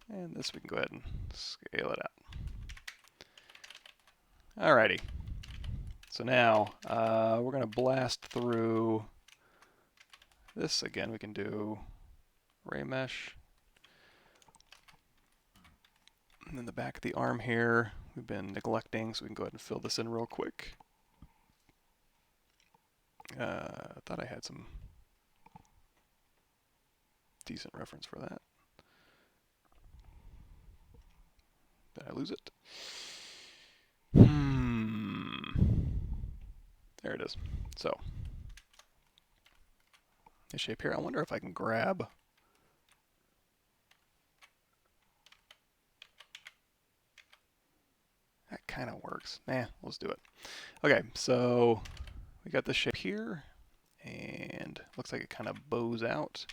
And this we can go ahead and scale it out. Alrighty. So now we're going to blast through this again. We can do ray mesh. And then the back of the arm here, we've been neglecting, so we can go ahead and fill this in real quick. I thought I had some decent reference for that. Did I lose it? There it is. So, this shape here, I wonder if I can grab that. Kind of works. Nah, let's do it. Okay, so we got this shape here, and looks like it kind of bows out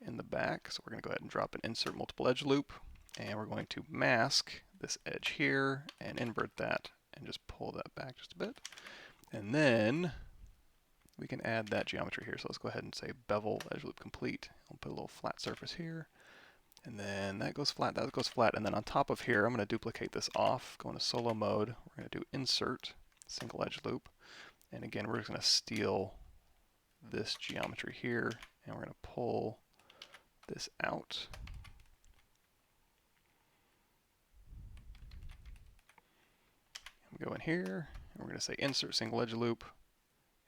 in the back. So we're going to go ahead and drop an insert multiple edge loop, and we're going to mask this edge here and invert that and just pull that back just a bit. And then we can add that geometry here. So let's go ahead and say bevel edge loop complete. I'll put a little flat surface here. And then that goes flat, that goes flat. And then on top of here, I'm going to duplicate this off, go into solo mode. We're going to do insert, single edge loop. And again, we're just going to steal this geometry here, and we're going to pull this out. We go in here, and we're going to say insert single edge loop.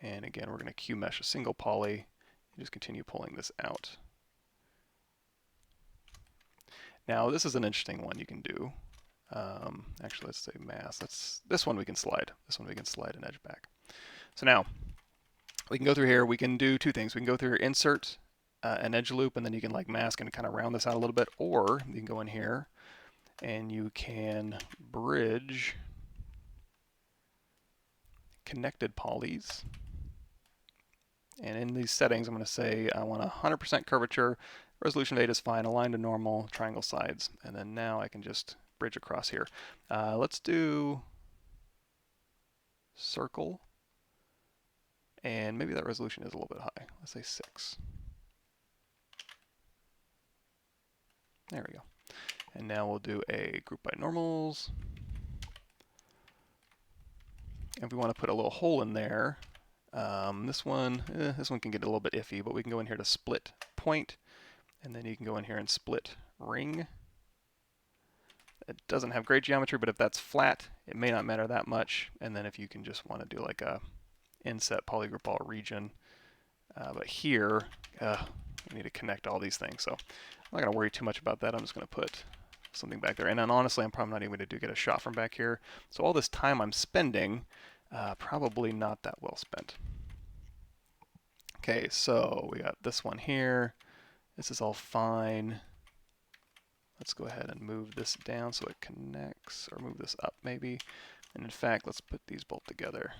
And again, we're going to Q mesh a single poly and just continue pulling this out. Now, this is an interesting one you can do. Actually, let's say mass. This one we can slide. This one we can slide an edge back. So now, we can go through here. We can do two things. We can go through here, insert an edge loop, and then you can like mask and kind of round this out a little bit. Or you can go in here, and you can bridge connected polys. And in these settings, I'm going to say I want 100% curvature. Resolution of 8 is fine. Align to normal. Triangle sides. And then now I can just bridge across here. Let's do circle. And maybe that resolution is a little bit high. Let's say 6. There we go. And now we'll do a group by normals. And if we want to put a little hole in there, this one can get a little bit iffy, but we can go in here to split point, and then you can go in here and split ring. It doesn't have great geometry, but if that's flat, it may not matter that much. And then if you can just want to do like a inset polygroup all region, but here we need to connect all these things. So I'm not going to worry too much about that. I'm just going to put something back there. And then honestly, I'm probably not even going to get a shot from back here. So all this time I'm spending, probably not that well spent. Okay, so we got this one here. This is all fine. Let's go ahead and move this down so it connects, or move this up maybe. And in fact, let's put these both together.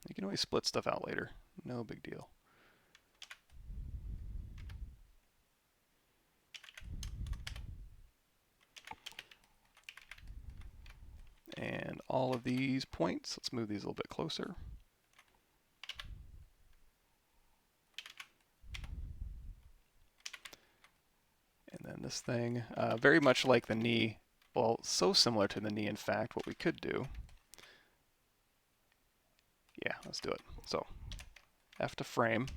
You can always split stuff out later. No big deal. And all of these points, let's move these a little bit closer. And then this thing, very much like the knee, well, so similar to the knee, in fact, what we could do, yeah, let's do it. So, F to frame,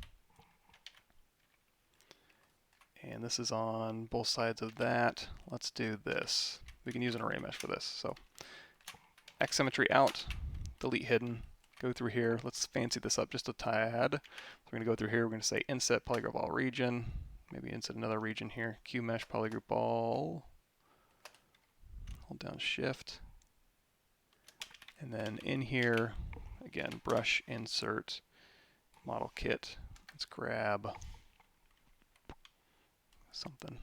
and this is on both sides of that. Let's do this. We can use an array mesh for this. So, X symmetry out, delete hidden, go through here. Let's fancy this up just a tad. So we're going to go through here, we're going to say inset polygroup all region, maybe inset another region here, Q mesh polygroup all, hold down shift, and then in here, again, brush insert model kit. Let's grab something.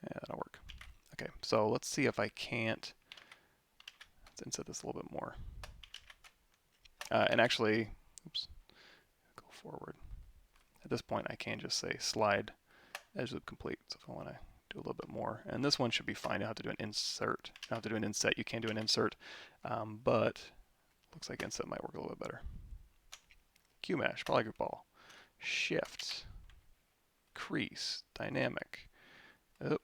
Yeah, that'll work. Okay, so let's see if I can't. Let's insert this a little bit more. And actually, oops, go forward. At this point, I can just say slide edge loop complete. So if I want to do a little bit more, and this one should be fine. You don't have to do an insert. You don't have to do an inset. You can do an insert, but looks like inset might work a little bit better. Q mesh, polygroup ball, shift, crease, dynamic. Oh,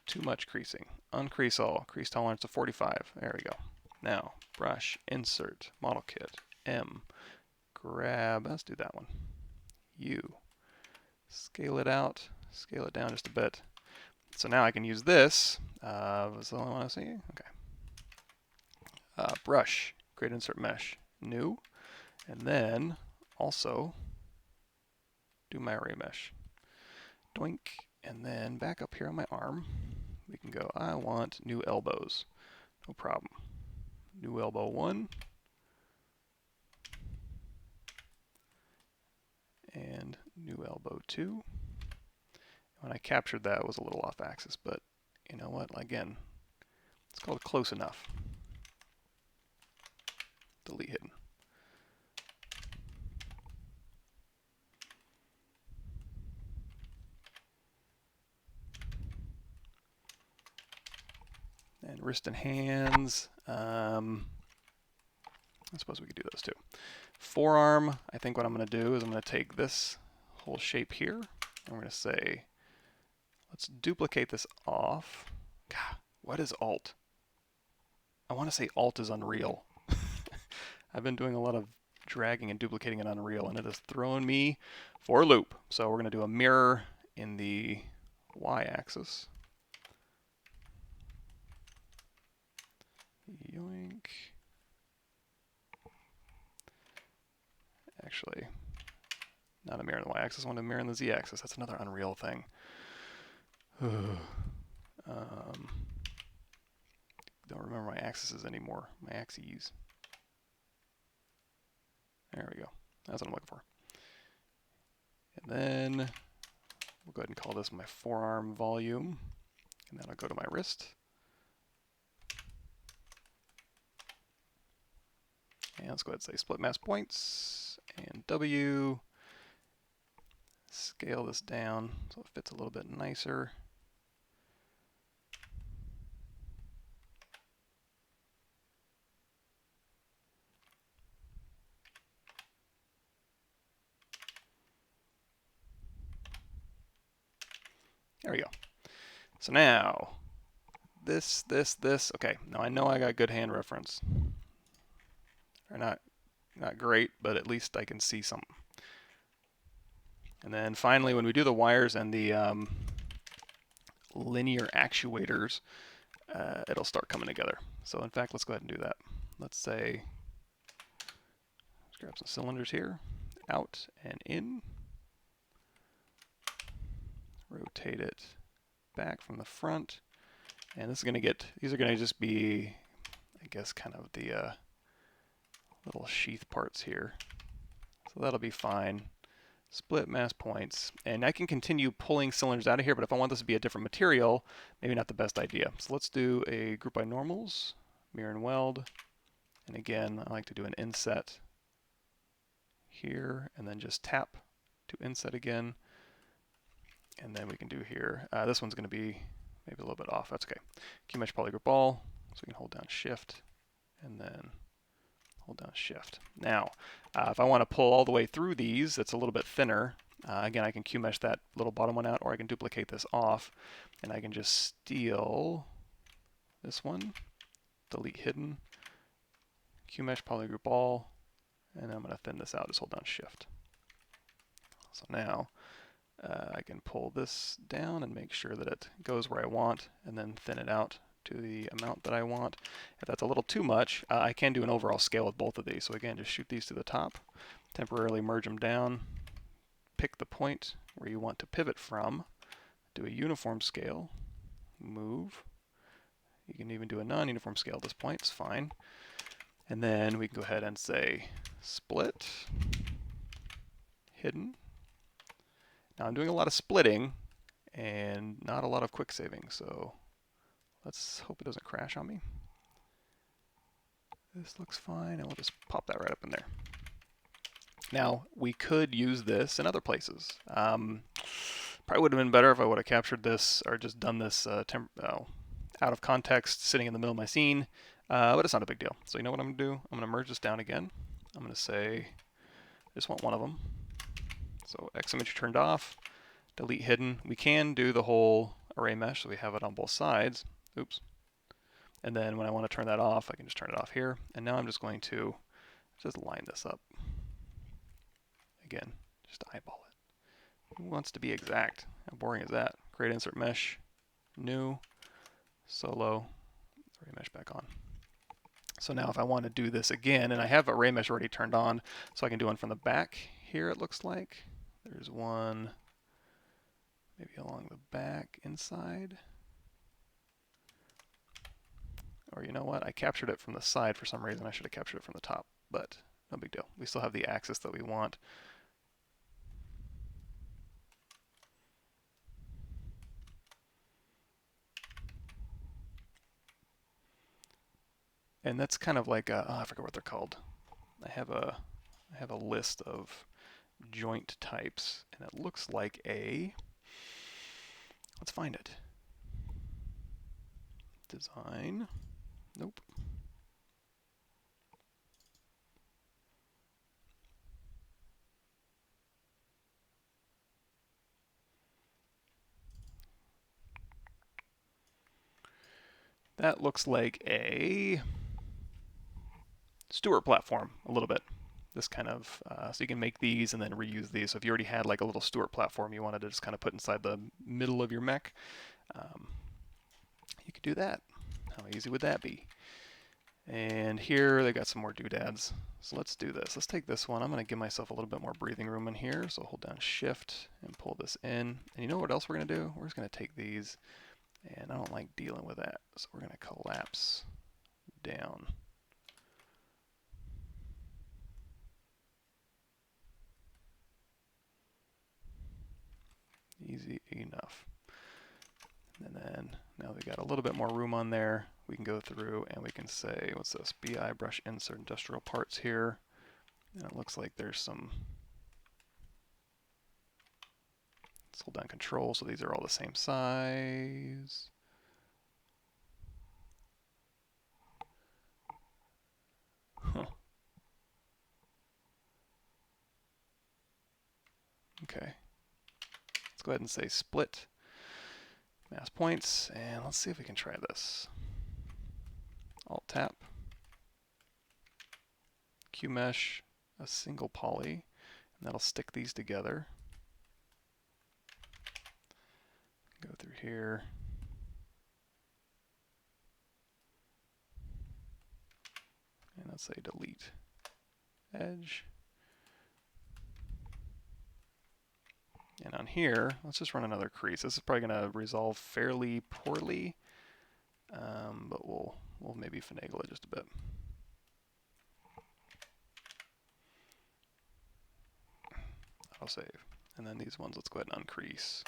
too much creasing. Uncrease all. Crease tolerance to 45. There we go. Now, brush, insert, model kit, M, grab, let's do that one. U, scale it out, scale it down just a bit. So now I can use this. That's the only one I see. Okay. Brush, create insert mesh, new, and then also do my array mesh. Doink, and then back up here on my arm, we can go, I want new elbows. No problem. New elbow 1. And new elbow 2. When I captured that, it was a little off axis, but you know what? Again, it's called close enough. Delete hidden. And wrist and hands. I suppose we could do those too. Forearm, I think what I'm going to do is I'm going to take this whole shape here. I'm going to say, let's duplicate this off. God, what is Alt? I want to say Alt is Unreal. I've been doing a lot of dragging and duplicating in Unreal, and it has thrown me for a loop. So we're going to do a mirror in the y-axis. Yoink. Actually, not a mirror in the y-axis, I want a mirror in the z-axis. That's another Unreal thing. Don't remember my axes anymore. My axes. There we go. That's what I'm looking for. And then we'll go ahead and call this my forearm volume. And then I'll go to my wrist. And let's go ahead and say split mass points and W. Scale this down so it fits a little bit nicer. There we go. So now, this. Okay, now I know I got good hand reference. Or not great, but at least I can see something. And then finally, when we do the wires and the linear actuators, it'll start coming together. So in fact, let's go ahead and do that. Let's say, let's grab some cylinders here, out and in. Rotate it back from the front. And this is going to get, these are going to just be, I guess, kind of the little sheath parts here. So that'll be fine. Split mass points. And I can continue pulling cylinders out of here, but if I want this to be a different material, maybe not the best idea. So let's do a group by normals, mirror and weld. And again, I like to do an inset here, and then just tap to inset again. And then we can do here, this one's going to be maybe a little bit off. That's okay. Q mesh polygroup all, so we can hold down shift and then hold down shift. Now, if I want to pull all the way through these, it's a little bit thinner. Again, I can Q mesh that little bottom one out, or I can duplicate this off, and I can just steal this one, delete hidden, Q mesh polygroup all, and I'm going to thin this out. Just hold down shift. So now, I can pull this down and make sure that it goes where I want, and then thin it out to the amount that I want. If that's a little too much, I can do an overall scale with both of these. So again, just shoot these to the top, temporarily merge them down, pick the point where you want to pivot from, do a uniform scale, move, You can even do a non-uniform scale at this point, it's fine. And then we can go ahead and say split, hidden. Now I'm doing a lot of splitting and not a lot of quick saving, so let's hope it doesn't crash on me. This looks fine, and we'll just pop that right up in there. Now, we could use this in other places. Probably would have been better if I would have captured this or just done this out of context, sitting in the middle of my scene, but it's not a big deal. So you know what I'm going to do? I'm going to merge this down again. I'm going to say, I just want one of them. So X image turned off, delete hidden. We can do the whole array mesh, so we have it on both sides. Oops. And then when I want to turn that off, I can just turn it off here. And now I'm just going to just line this up. Again, just eyeball it. Who wants to be exact? How boring is that? Create insert mesh, new, solo, array mesh back on. So now if I want to do this again, and I have array mesh already turned on, so I can do one from the back here, it looks like. There's one maybe along the back inside. Or you know what? I captured it from the side for some reason. I should have captured it from the top, but no big deal. We still have the axis that we want. And that's kind of like a, oh, I forget what they're called. I have a list of joint types, and it looks like a, let's find it. Design. Nope. That looks like a Stewart platform a little bit. This kind of, so you can make these and then reuse these. So if you already had like a little Stewart platform you wanted to just kind of put inside the middle of your mech, you could do that. How easy would that be? And here they got some more doodads. So let's do this. Let's take this one. I'm going to give myself a little bit more breathing room in here. So hold down Shift and pull this in. And you know what else we're going to do? We're just going to take these, and I don't like dealing with that. So we're going to collapse down. Easy enough. And then now we got a little bit more room on there. We can go through and we can say, what's this? BI brush insert industrial parts here. And it looks like there's some, let's hold down control so these are all the same size. Huh. Okay. Let's go ahead and say split mass points, and let's see if we can try this. Alt tap, Q mesh, a single poly, and that'll stick these together. Go through here. And let's say delete edge. And on here, let's just run another crease. This is probably going to resolve fairly poorly, but we'll maybe finagle it just a bit. I'll save. And then these ones, let's go ahead and uncrease.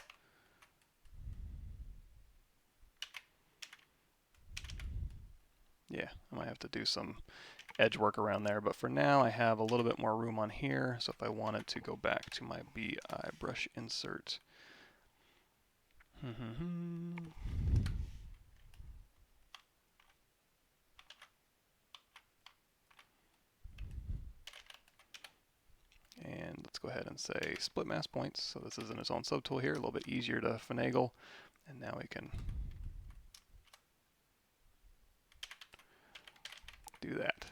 Yeah, I might have to do some edge work around there, but for now I have a little bit more room on here, so if I wanted to go back to my BI brush insert, and let's go ahead and say split mass points, so this is in its own subtool here, a little bit easier to finagle, and now we can do that.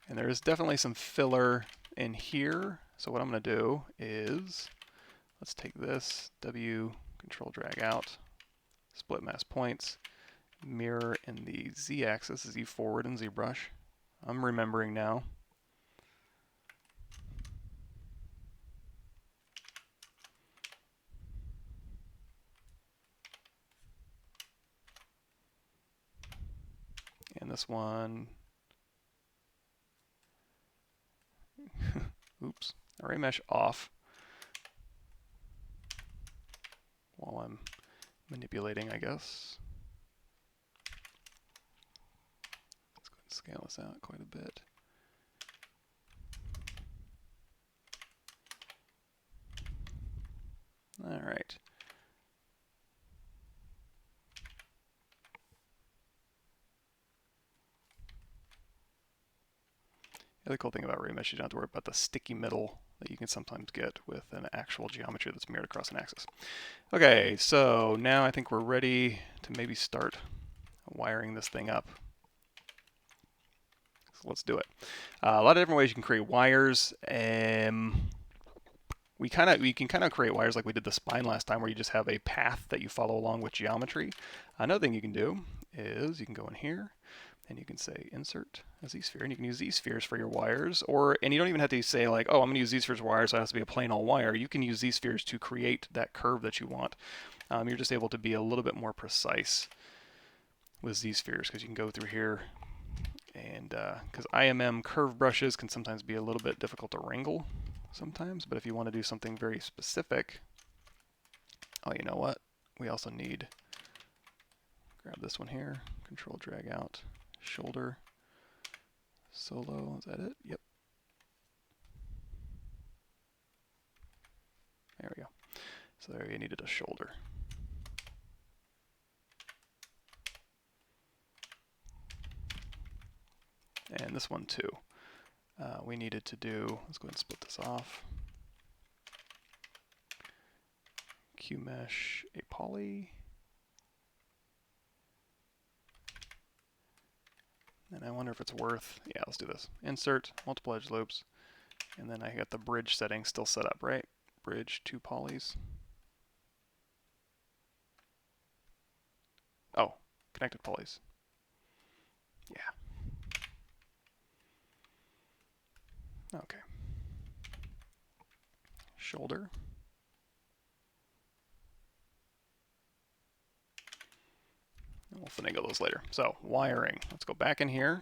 And there is definitely some filler in here. So what I'm going to do is, let's take this, W, control drag out, split mass points, mirror in the Z axis, Z forward in ZBrush. I'm remembering now. this one. Oops. Array mesh off while I'm manipulating, I guess. Let's go ahead and scale this out quite a bit. All right. The other cool thing about array mesh, you don't have to worry about the sticky middle that you can sometimes get with an actual geometry that's mirrored across an axis. Okay, so now I think we're ready to maybe start wiring this thing up. So let's do it. A lot of different ways you can create wires. We can kind of create wires like we did the spine last time, where you just have a path that you follow along with geometry. Another thing you can do is you can go in here and you can say insert a z-sphere, and you can use z-spheres for your wires, and you don't even have to say like, oh, I'm going to use z-spheres for wires, so it has to be a plain old wire. You can use z-spheres to create that curve that you want. You're just able to be a little bit more precise with z-spheres because you can go through here, and because IMM curve brushes can sometimes be a little bit difficult to wrangle sometimes, but if you want to do something very specific, oh, you know what? We also need, grab this one here, control drag out, shoulder, solo, is that it? Yep. There we go. So there you needed a shoulder. And this one too. We needed to do, let's go ahead and split this off. QMesh a poly. And I wonder if it's worth, yeah, let's do this. Insert, multiple edge loops, and then I got the bridge setting still set up, right? Bridge 2 polys. Oh, connected polys. Yeah. Okay. Shoulder. And we'll finagle those later. So, wiring. Let's go back in here,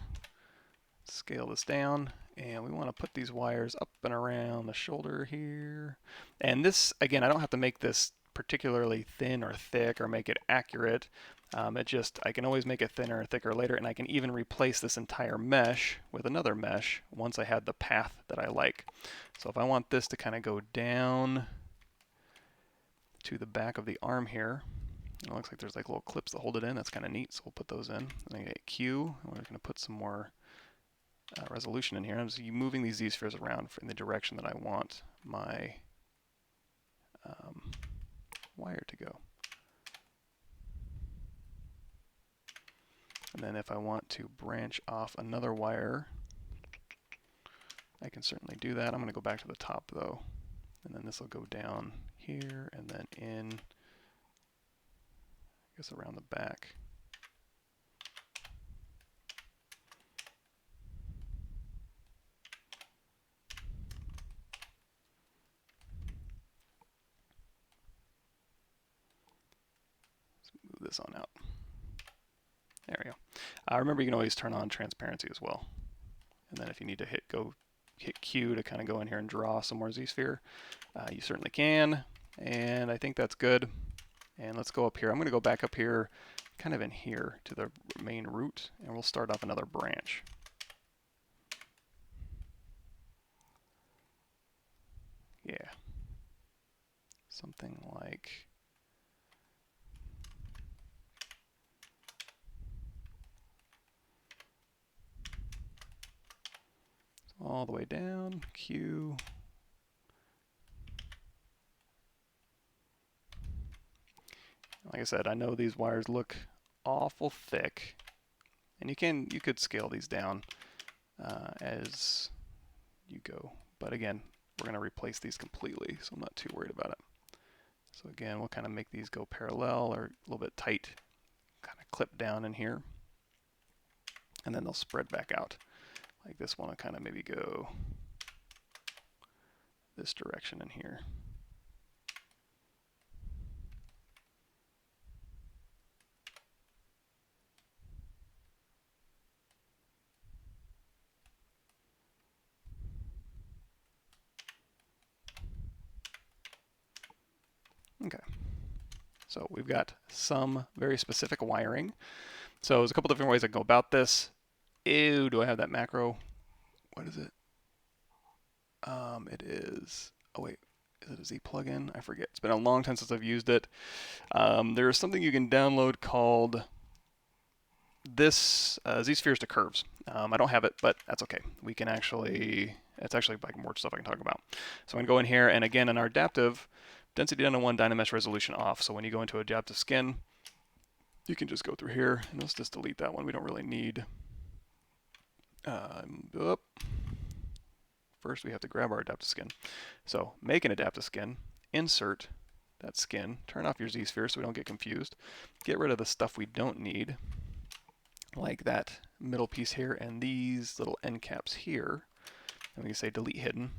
scale this down, and we want to put these wires up and around the shoulder here. And this, again, I don't have to make this particularly thin or thick or make it accurate. I can always make it thinner or thicker later, and I can even replace this entire mesh with another mesh once I had the path that I like. So if I want this to kind of go down to the back of the arm here, it looks like there's like little clips that hold it in. That's kind of neat, so we'll put those in. And I hit Q, and we're going to put some more resolution in here. I'm just moving these z-spheres around in the direction that I want my wire to go. And then if I want to branch off another wire, I can certainly do that. I'm going to go back to the top though, and then this will go down here and then in, I guess around the back. Let's move this on out. There we go. Remember, you can always turn on transparency as well. And then if you need to hit Q to kind of go in here and draw some more z-sphere, you certainly can. And I think that's good. And let's go up here. I'm going to go back up here, kind of in here to the main root, and we'll start off another branch. Yeah. Something like all the way down, Q. Like I said, I know these wires look awful thick, and you could scale these down as you go. But again, we're going to replace these completely, so I'm not too worried about it. So again, we'll kind of make these go parallel or a little bit tight, kind of clip down in here, and then they'll spread back out. Like this one will kind of maybe go this direction in here. Okay. So we've got some very specific wiring. So there's a couple different ways I can go about this. Ew, do I have that macro? What is it? It is, oh wait, is it a Z plugin? I forget. It's been a long time since I've used it. There's something you can download called this Z-spheres to curves. I don't have it, but that's okay. We can actually, it's actually like more stuff I can talk about. So I'm going to go in here, and again, in our adaptive, density down to 1, dynamesh resolution off. So when you go into adaptive skin, you can just go through here, and let's just delete that one. We don't really need. First, we have to grab our adaptive skin. So make an adaptive skin, insert that skin, turn off your Z-sphere so we don't get confused, get rid of the stuff we don't need, like that middle piece here and these little end caps here, and we can say delete hidden.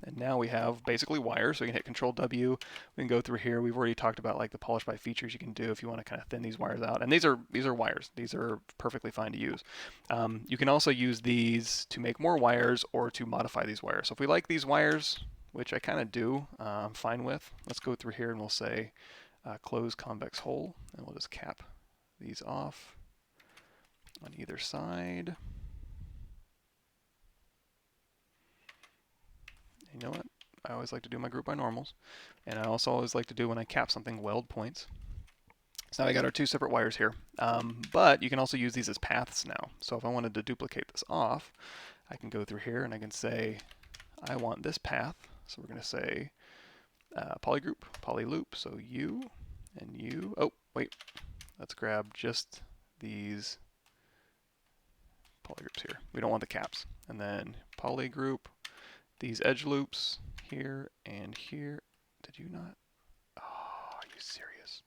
And now we have basically wires, so we can hit Control W. We can go through here. We've already talked about like the polish by features you can do if you want to kind of thin these wires out. And these are wires. These are perfectly fine to use. You can also use these to make more wires or to modify these wires. So if we like these wires, which I kind of do, I'm fine with. Let's go through here and we'll say close convex hole, and we'll just cap these off on either side. You know what? I always like to do my group by normals. And I also always like to do when I cap something weld points. So now we got our two separate wires here. But you can also use these as paths now. So if I wanted to duplicate this off, I can go through here and I can say, I want this path. So we're going to say polygroup, polyloop. So you and you. Oh, wait. Let's grab just these polygroups here. We don't want the caps. And then polygroup. These edge loops here and here. Did you not? Oh, are you serious?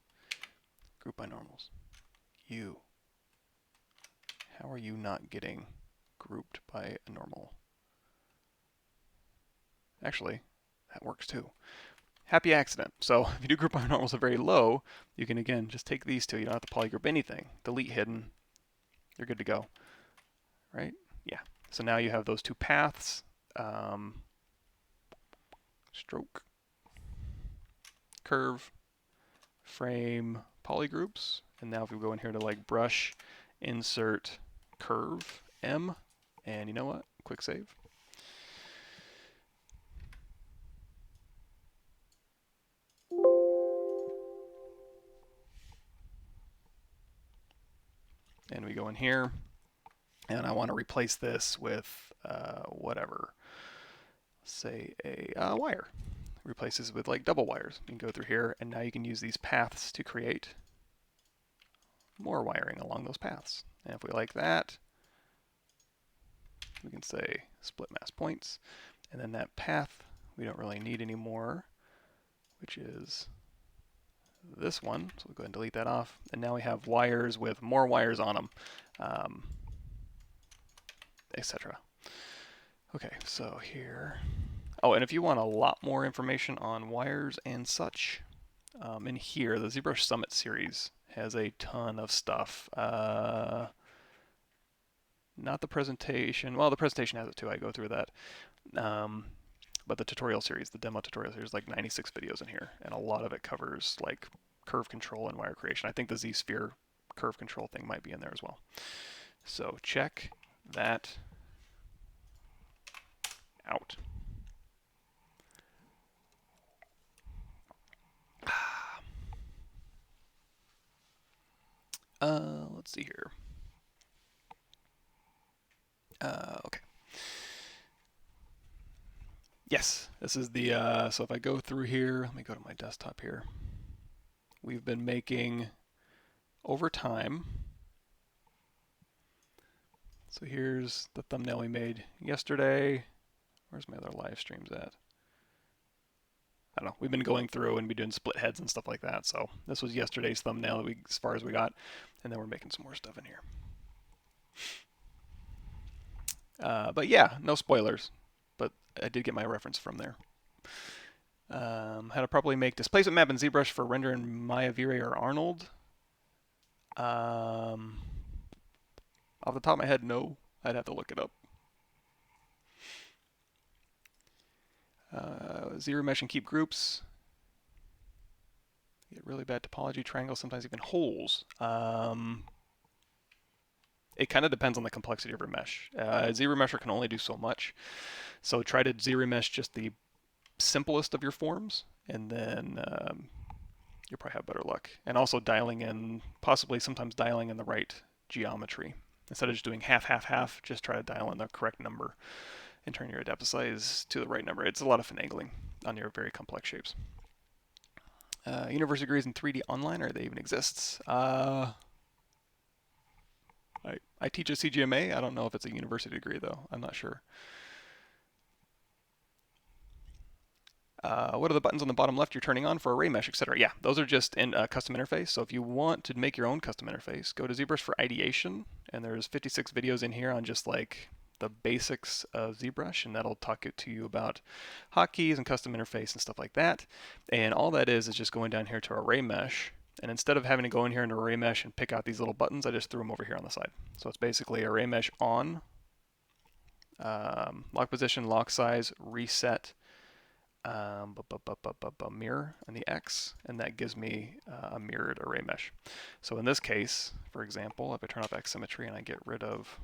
Group by normals. You. How are you not getting grouped by a normal? Actually, that works too. Happy accident. So if you do group by normals at very low, you can again just take these two. You don't have to polygroup anything. Delete hidden. You're good to go. Right? Yeah. So now you have those two paths. Stroke, curve, frame, polygroups, and now if we go in here to like brush, insert, curve, M, and you know what? Quick save. And we go in here, and I want to replace this with whatever. Say a wire. Replace this with like double wires. You can go through here, and now you can use these paths to create more wiring along those paths. And if we like that, we can say split mass points, and then that path we don't really need anymore, which is this one. So we'll go ahead and delete that off, and now we have wires with more wires on them, etc. Okay, so here. Oh, and if you want a lot more information on wires and such, in here, the ZBrush Summit series has a ton of stuff. Not the presentation. Well, the presentation has it too. I go through that. But the tutorial series, the demo tutorial series, like 96 videos in here, and a lot of it covers like curve control and wire creation. I think the Z-sphere curve control thing might be in there as well. So check that out. Let's see here. Okay. Yes, this is the, so if I go through here, let me go to my desktop here. We've been making over time. So here's the thumbnail we made yesterday. Where's my other live streams at? I don't know. We've been going through and be doing split heads and stuff like that. So this was yesterday's thumbnail as far as we got, and then we're making some more stuff in here. But yeah, no spoilers. But I did get my reference from there. How to properly make displacement map in ZBrush for render in Maya V-Ray or Arnold. Off the top of my head, no. I'd have to look it up. Zero mesh and keep groups. get really bad topology, triangles, sometimes even holes. It kind of depends on the complexity of your mesh. Z-remesher can only do so much, so try to Z-remesh just the simplest of your forms, and then you'll probably have better luck. And also dialing in, possibly sometimes dialing in the right geometry. Instead of just doing half, half, half, just try to dial in the correct number and turn your adaptive size to the right number. It's a lot of finagling on your very complex shapes. University degrees in 3D online, or they even exists? I teach a CGMA. I don't know if it's a university degree, though. I'm not sure. What are the buttons on the bottom left you're turning on for array mesh, etc.? Yeah, those are just in a custom interface. So if you want to make your own custom interface, go to ZBrush for ideation, and there's 56 videos in here on just like the basics of ZBrush, and that'll talk to you about hotkeys and custom interface and stuff like that. And all that is just going down here to array mesh. And instead of having to go in here into array mesh and pick out these little buttons, I just threw them over here on the side. So it's basically array mesh on, lock position, lock size, reset, mirror on the X, and that gives me a mirrored array mesh. So in this case, for example, if I turn off X symmetry and I get rid of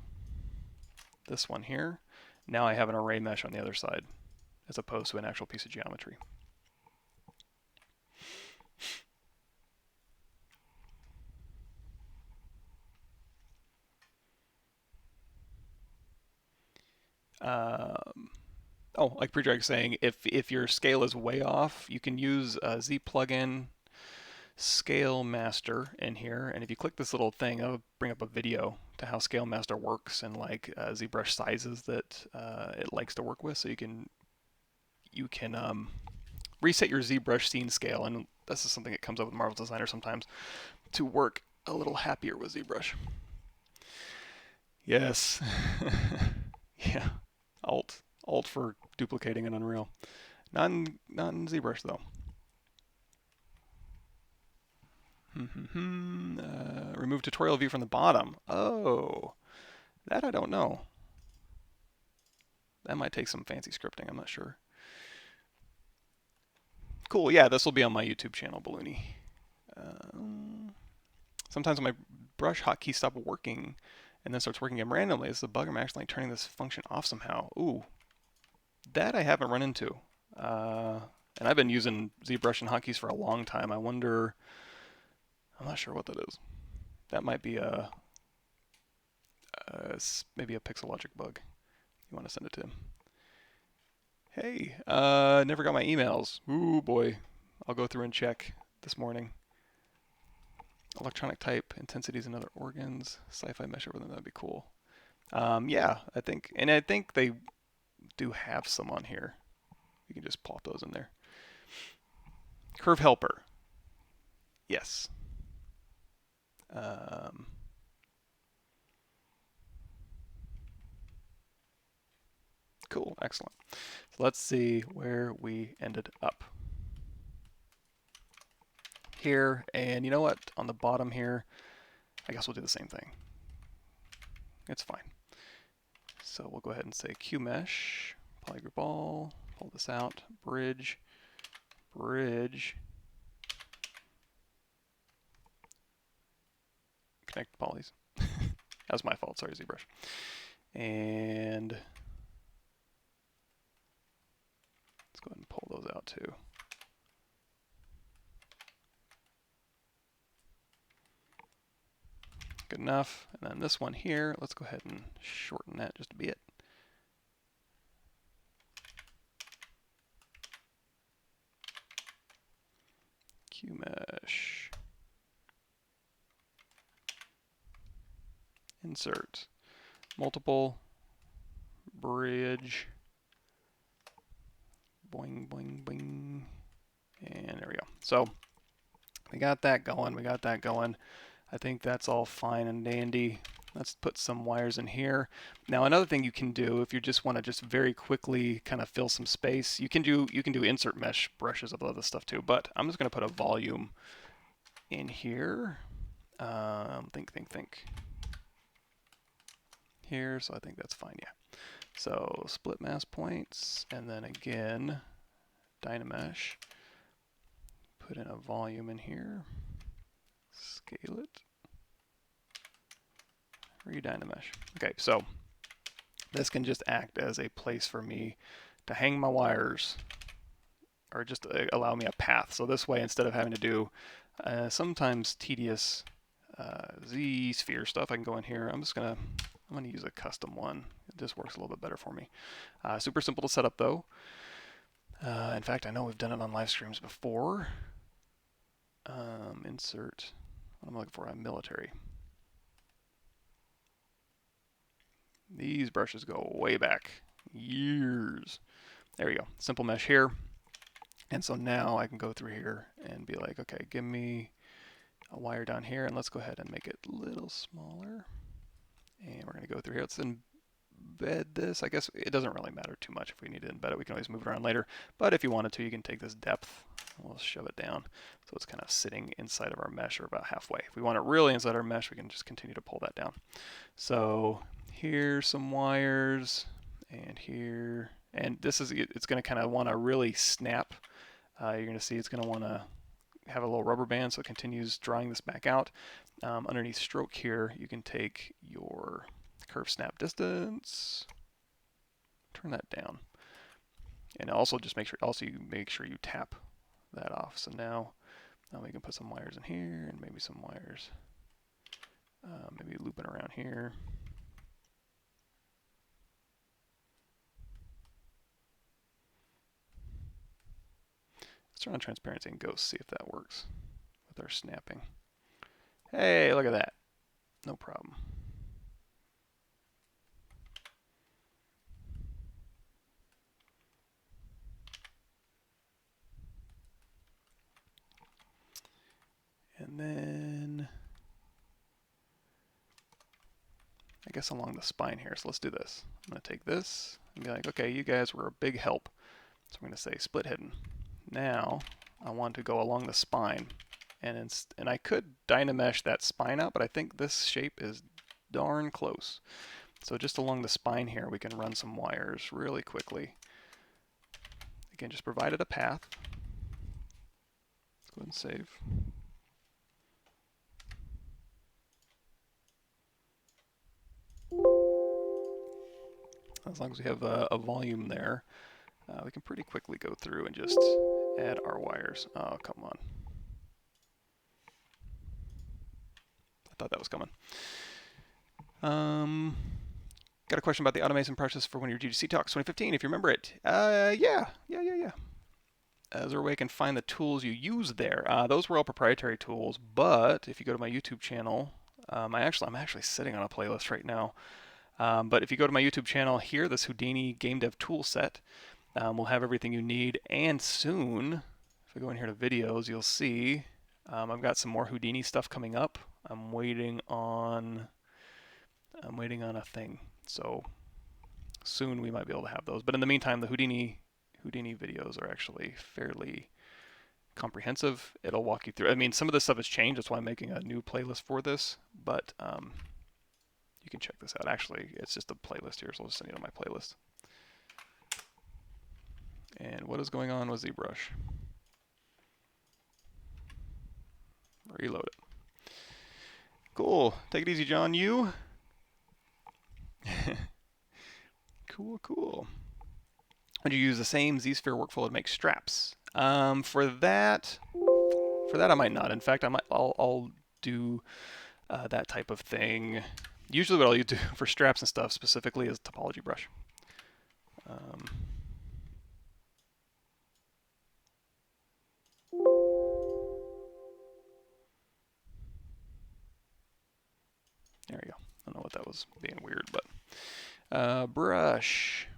this one here, now I have an array mesh on the other side as opposed to an actual piece of geometry. Oh, like Predrag saying, if your scale is way off, you can use a Z plugin Scale Master in here, and if you click this little thing, it'll bring up a video to how Scale Master works and like ZBrush sizes that it likes to work with. So you can reset your ZBrush scene scale, and this is something that comes up with Marvel Designer sometimes to work a little happier with ZBrush. Yes, yeah, Alt for duplicating in Unreal, not in ZBrush though. Remove tutorial view from the bottom. Oh, that I don't know. That might take some fancy scripting. I'm not sure. Cool. Yeah, this will be on my YouTube channel, Balloony. Sometimes when my brush hotkey stops working and then starts working again randomly, it's a bug. I'm actually turning this function off somehow. Ooh, that I haven't run into. And I've been using ZBrush and hotkeys for a long time. I wonder. I'm not sure what that is. That might be maybe a Pixelogic bug. You want to send it to him. Hey, never got my emails. Ooh boy, I'll go through and check this morning. Electronic type, intensities and other organs, sci-fi mesh over them, that'd be cool. Yeah, I think they do have some on here. You can just plop those in there. Curve helper. Yes. Cool, excellent. So let's see where we ended up. Here, and you know what? On the bottom here, I guess we'll do the same thing. It's fine. So we'll go ahead and say QMesh, polygroup all, pull this out, bridge, bridge, connect polys. That was my fault, sorry ZBrush. And let's go ahead and pull those out too. Good enough. And then this one here, let's go ahead and shorten that just a bit. QMesh. Insert. Multiple. Bridge. Boing, boing, boing. And there we go. So we got that going. We got that going. I think that's all fine and dandy. Let's put some wires in here. Now another thing you can do if you just want to just very quickly kind of fill some space, you can do insert mesh brushes of other stuff too, but I'm just going to put a volume in here. Think. Here, so I think that's fine, yeah. So split mask points, and then again, Dynamesh. put in a volume in here, scale it, redynamesh. Okay, so this can just act as a place for me to hang my wires, or just allow me a path. So this way, instead of having to do sometimes tedious Z-sphere stuff, I can go in here. I'm gonna use a custom one. It just works a little bit better for me. Super simple to set up though. In fact, I know we've done it on live streams before. Insert, what am I looking for? Military. These brushes go way back, years. There we go, simple mesh here. And so now I can go through here and be like, okay, give me a wire down here, and let's go ahead and make it a little smaller. And we're going to go through here. Let's embed this. I guess it doesn't really matter too much if we need to embed it. We can always move it around later. But if you wanted to, you can take this depth, and we'll shove it down. So it's kind of sitting inside of our mesh, or about halfway. If we want it really inside our mesh, we can just continue to pull that down. So here's some wires, and here. And this is, it's going to kind of want to really snap. You're going to see it's going to want to have a little rubber band, so it continues drawing this back out. Underneath stroke here, you can take your curve snap distance, turn that down, and also just make sure you tap that off. So now we can put some wires in here, and maybe some wires, maybe looping around here. Let's turn on transparency and go see if that works with our snapping. Hey, look at that. No problem. And then I guess along the spine here. So let's do this. I'm going to take this and be like, okay, you guys were a big help. So I'm going to say split hidden. Now I want to go along the spine, and I could dynamesh that spine out, but I think this shape is darn close. So just along the spine here, we can run some wires really quickly. Again, just provided a path. Let's go ahead and save. As long as we have a volume there, we can pretty quickly go through and just add our wires. Oh, come on. I thought that was coming. Got a question about the automation process for one of your GDC talks, 2015, if you remember it. Yeah. Is there a way I can find the tools you use there? Those were all proprietary tools, but if you go to my YouTube channel, I'm actually sitting on a playlist right now. But if you go to my YouTube channel here, this Houdini Game Dev tool set will have everything you need. And soon, if I go in here to videos, you'll see I've got some more Houdini stuff coming up. I'm waiting on a thing. So soon we might be able to have those. But in the meantime, the Houdini videos are actually fairly comprehensive. It'll walk you through. I mean, some of this stuff has changed. That's why I'm making a new playlist for this. But you can check this out. Actually, it's just a playlist here, so I'll just send you to my playlist. And what is going on with ZBrush? Reload it. Cool. Take it easy, John. You. Cool. Would you use the same Z-sphere workflow to make straps? For that, I might not. In fact, I'll do that type of thing. Usually, what I'll do for straps and stuff specifically is topology brush. There we go. I don't know what that was being weird, but brush.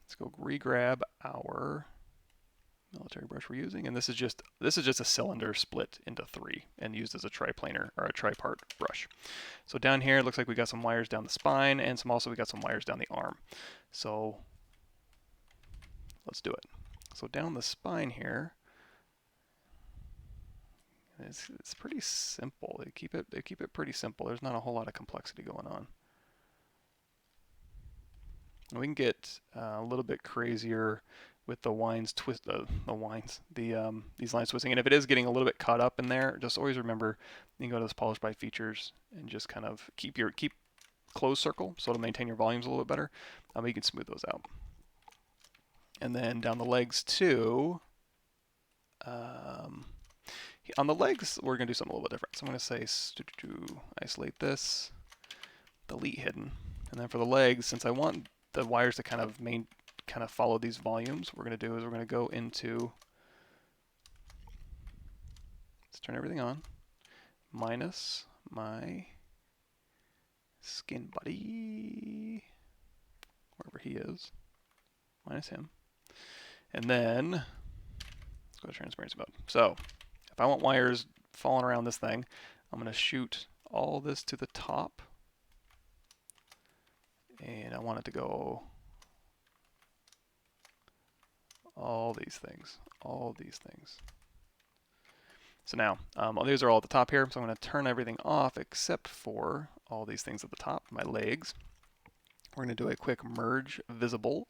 Let's go re-grab our military brush we're using, and this is just a cylinder split into 3 and used as a triplanar or a tripart brush. So down here, it looks like we got some wires down the spine, and we got some wires down the arm. So let's do it. So down the spine here, it's pretty simple. They keep it pretty simple. There's not a whole lot of complexity going on. And we can get a little bit crazier with the lines these lines twisting. And if it is getting a little bit caught up in there, just always remember you can go to this polish by features and just kind of keep closed circle, so it'll maintain your volumes a little bit better. You can smooth those out. And then down the legs too. On the legs, we're going to do something a little bit different. So I'm going to say isolate this, delete hidden. And then for the legs, since I want the wires to kind of follow these volumes, what we're going to do is we're going to go into, let's turn everything on, minus my skin buddy, wherever he is, minus him. And then, let's go to transparency mode. So, if I want wires falling around this thing, I'm going to shoot all this to the top. And I want it to go all these things. So now, these are all at the top here, so I'm going to turn everything off except for all these things at the top, my legs. We're going to do a quick merge visible.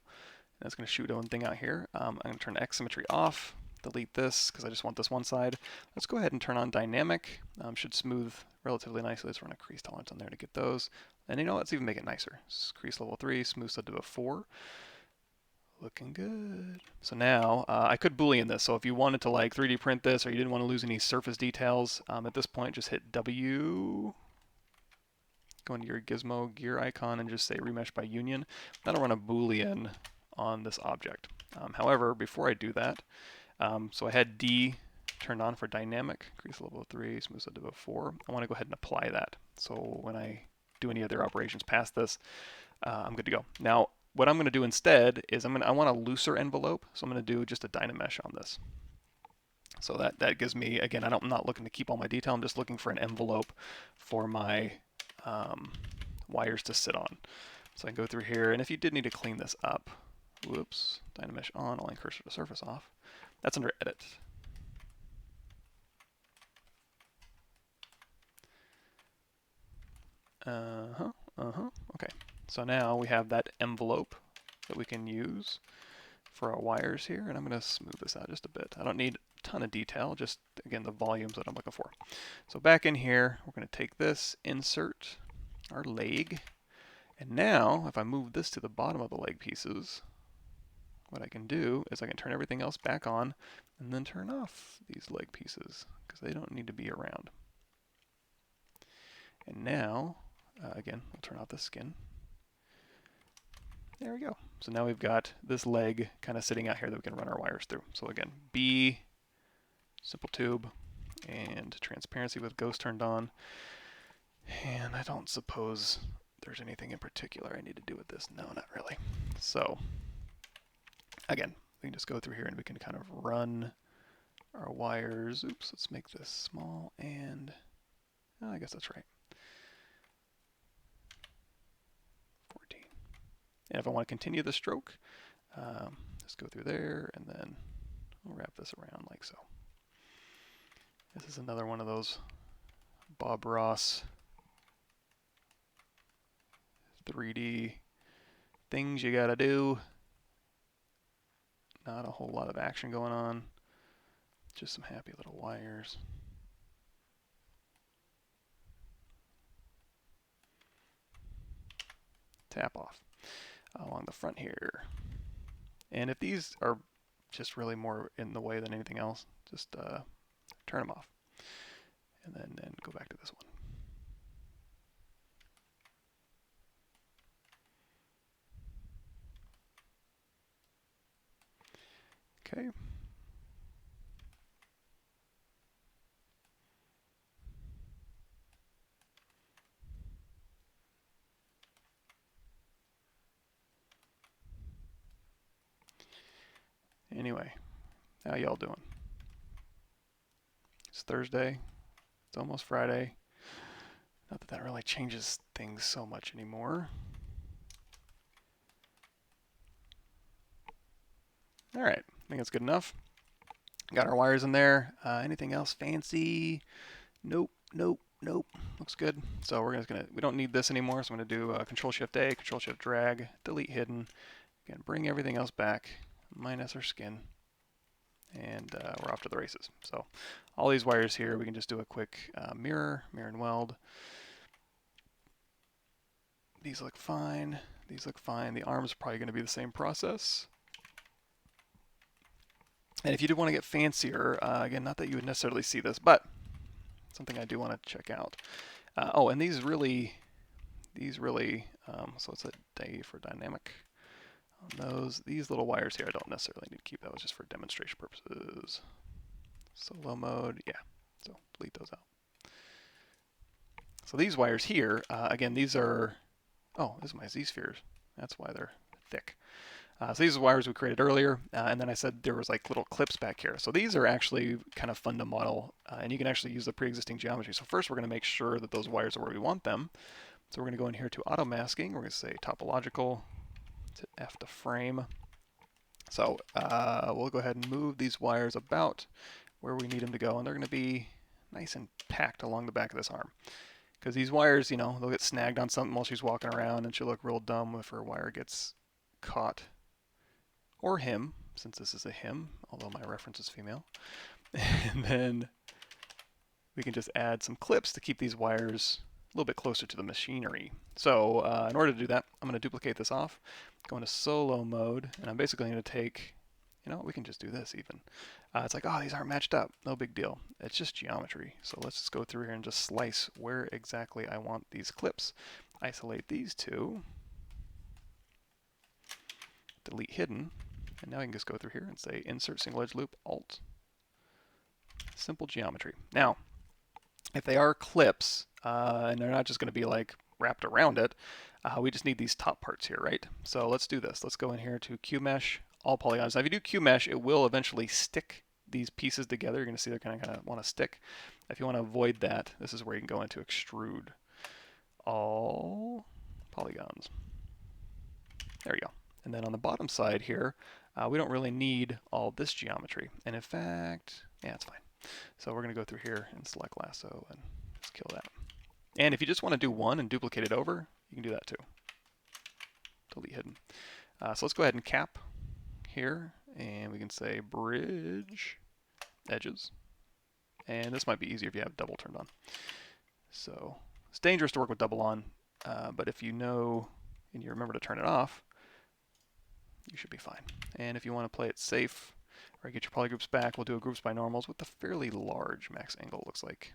That's going to shoot one thing out here. I'm going to turn X symmetry off, delete this because I just want this one side. Let's go ahead and turn on dynamic. Should smooth relatively nicely. Let's run a crease tolerance on there to get those. And you know, let's even make it nicer. Crease level 3, smooth stud to a 4. Looking good. So now, I could boolean this. So if you wanted to like 3D print this or you didn't want to lose any surface details, at this point just hit W, go into your gizmo gear icon and just say remesh by union. That'll run a boolean on this object. However, before I do that, so I had D turned on for dynamic, crease level 3, smooth stud to a 4. I want to go ahead and apply that. So when I do any other operations past this, I'm good to go. Now, what I'm going to do instead is I want a looser envelope, so I'm going to do just a dynamesh on this. So that gives me, again, I'm not looking to keep all my detail, I'm just looking for an envelope for my wires to sit on. So I can go through here, and if you did need to clean this up, whoops, dynamesh on, align cursor to surface off. That's under edit. Okay, so now we have that envelope that we can use for our wires here, and I'm going to smooth this out just a bit. I don't need a ton of detail, just, again, the volumes that I'm looking for. So back in here, we're going to take this, insert our leg, and now, if I move this to the bottom of the leg pieces, what I can do is I can turn everything else back on and then turn off these leg pieces because they don't need to be around. And now, again, we'll turn off the skin. There we go. So now we've got this leg kind of sitting out here that we can run our wires through. So again, B, simple tube, and transparency with ghost turned on. And I don't suppose there's anything in particular I need to do with this. No, not really. So again, we can just go through here and we can kind of run our wires. Oops, let's make this small and, oh, I guess that's right. 14. And if I want to continue the stroke, just go through there and then we'll wrap this around like so. This is another one of those Bob Ross 3D things you gotta do. Not a whole lot of action going on, just some happy little wires. Tap off along the front here. And if these are just really more in the way than anything else, just turn them off. And then go back to this one. Okay. Anyway, how y'all doing? It's Thursday. It's almost Friday. Not that that really changes things so much anymore. All right, I think that's good enough. Got our wires in there. Anything else fancy? Nope, nope, nope. looks good. So we don't need this anymore, so I'm gonna do Control-Shift-A, Control-Shift-Drag, delete hidden. Again, bring everything else back, minus our skin, and we're off to the races. So all these wires here, we can just do a quick mirror and weld. These look fine. These look fine. The arms are probably going to be the same process. And if you do want to get fancier, again, not that you would necessarily see this, but something I do want to check out. Oh, and these really, so it's a day for dynamic. On these little wires here, I don't necessarily need to keep. That was just for demonstration purposes. Solo mode, yeah. So delete those out. So these wires here, again, these are, oh, this is my Z-spheres. That's why they're thick. So these are wires we created earlier, and then I said there was like little clips back here. So these are actually kind of fun to model, and you can actually use the pre-existing geometry. So first we're going to make sure that those wires are where we want them. So we're going to go in here to auto masking. We're going to say topological, hit F to frame. So we'll go ahead and move these wires about where we need them to go, and they're going to be nice and packed along the back of this arm. Because these wires, you know, they'll get snagged on something while she's walking around, and she'll look real dumb if her wire gets caught. Or him, since this is a him, although my reference is female. And then we can just add some clips to keep these wires a little bit closer to the machinery. So in order to do that, I'm going to duplicate this off, go into solo mode, and I'm basically going to take, you know, we can just do this even. It's like, oh, these aren't matched up. No big deal. It's just geometry. So let's just go through here and just slice where exactly I want these clips. Isolate these two. Delete hidden. And now I can just go through here and say insert single edge loop, alt. Simple geometry. Now, if they are clips, and they're not just going to be like wrapped around it, we just need these top parts here, right? So let's do this. Let's go in here to QMesh, all polygons. Now if you do QMesh, it will eventually stick these pieces together. You're going to see they're kind of want to stick. If you want to avoid that, this is where you can go into extrude all polygons. There you go. And then on the bottom side here, we don't really need all this geometry. And in fact, yeah, it's fine. So we're going to go through here and select lasso and just kill that. And if you just want to do one and duplicate it over, you can do that too. Delete hidden. So let's go ahead and cap here, and we can say bridge edges. And this might be easier if you have double turned on. So it's dangerous to work with double on, but if you know and you remember to turn it off, you should be fine. And if you want to play it safe, or get your polygroups back, we'll do a groups by normals with a fairly large max angle, looks like.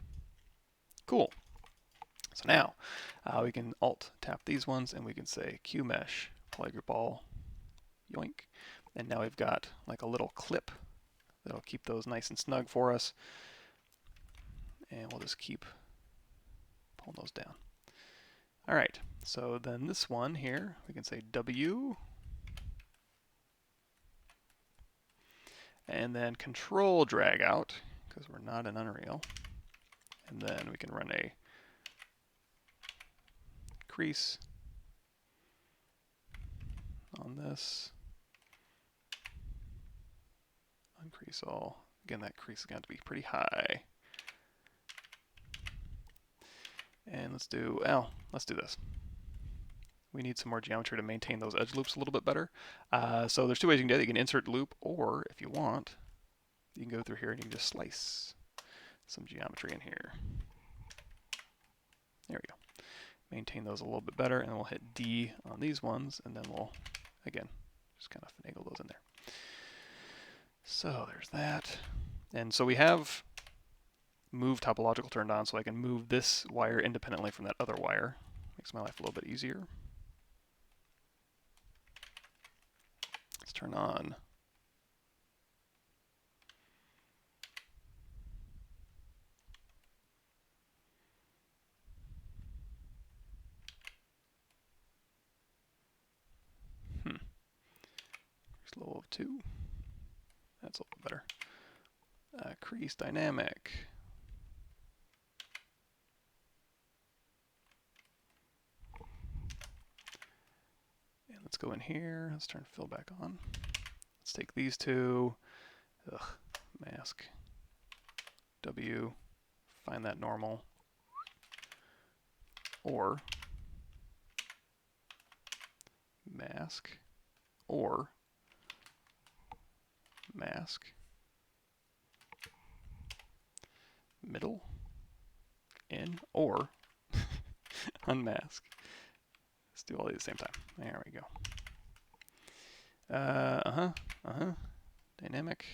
Cool. So now we can alt tap these ones, and we can say QMesh polygroup all, yoink. And now we've got like a little clip that'll keep those nice and snug for us. And we'll just keep pulling those down. All right, so then this one here, we can say W, and then control drag out, because we're not in Unreal. And then we can run a crease on this. Uncrease all. Again, that crease is going to be pretty high. And let's do this. We need some more geometry to maintain those edge loops a little bit better. So there's two ways you can do it. You can insert loop, or if you want, you can go through here and you can just slice some geometry in here. There we go. Maintain those a little bit better, and we'll hit D on these ones, and then we'll, again, just kind of finagle those in there. So there's that. And so we have move topological turned on, so I can move this wire independently from that other wire. Makes my life a little bit easier. Let's turn on crease level of 2. That's a little bit better. Crease dynamic. And let's go in here. Let's turn fill back on. Let's take these two. Mask. W. Find that normal. or mask, or mask, middle, in, or unmask. Let's do all these at the same time. There we go. Dynamic.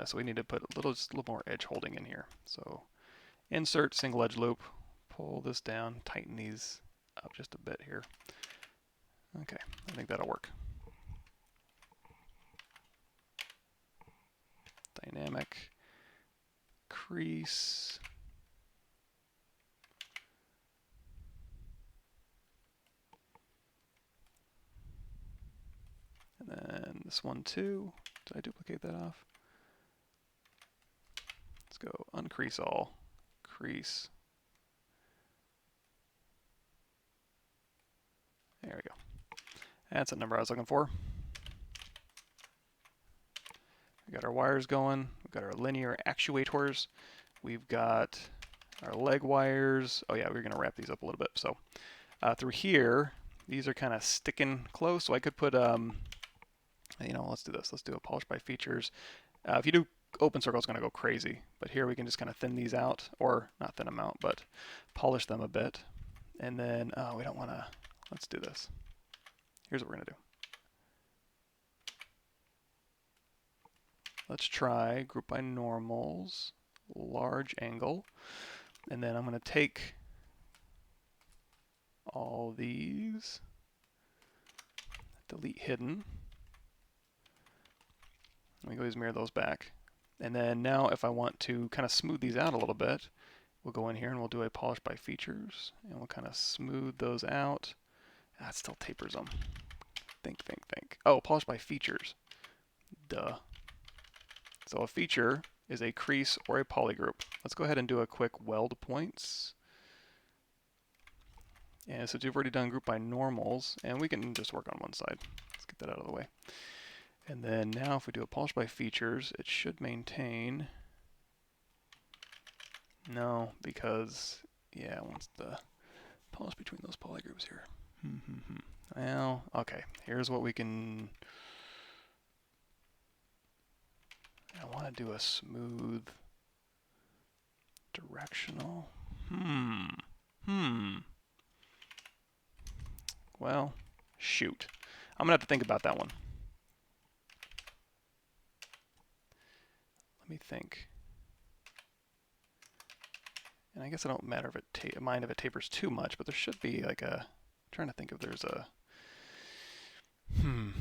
So we need to put just a little more edge holding in here. So insert single edge loop, pull this down, tighten these up just a bit here. Okay, I think that'll work. Dynamic, crease. And then this one too. Did I duplicate that off? Let's go uncrease all, crease. There we go. That's the number I was looking for. We got our wires going. We've got our linear actuators. We've got our leg wires. Oh yeah, we're going to wrap these up a little bit. So through here, these are kind of sticking close. So I could put, you know, let's do this. Let's do a polish by features. If you do open circle, it's going to go crazy. But here we can just kind of thin these out, or not thin them out, but polish them a bit. And then we don't want to, let's do this. Here's what we're going to do. Let's try group by normals, large angle, and then I'm going to take all these, delete hidden, we always mirror those back. And then now if I want to kind of smooth these out a little bit, we'll go in here and we'll do a polish by features, and we'll kind of smooth those out. It still tapers them. Think. Oh, polish by features. Duh. So a feature is a crease or a polygroup. Let's go ahead and do a quick weld points. And since we've already done group by normals, and we can just work on one side. Let's get that out of the way. And then now if we do a polish by features, it should maintain. No, because, yeah, once the polish between those polygroups here. Well, okay, here's what we can. I want to do a smooth directional. Well, shoot. I'm going to have to think about that one. Let me think. And I guess I don't mind if it tapers too much, but there should be like a, I'm trying to think if there's a, an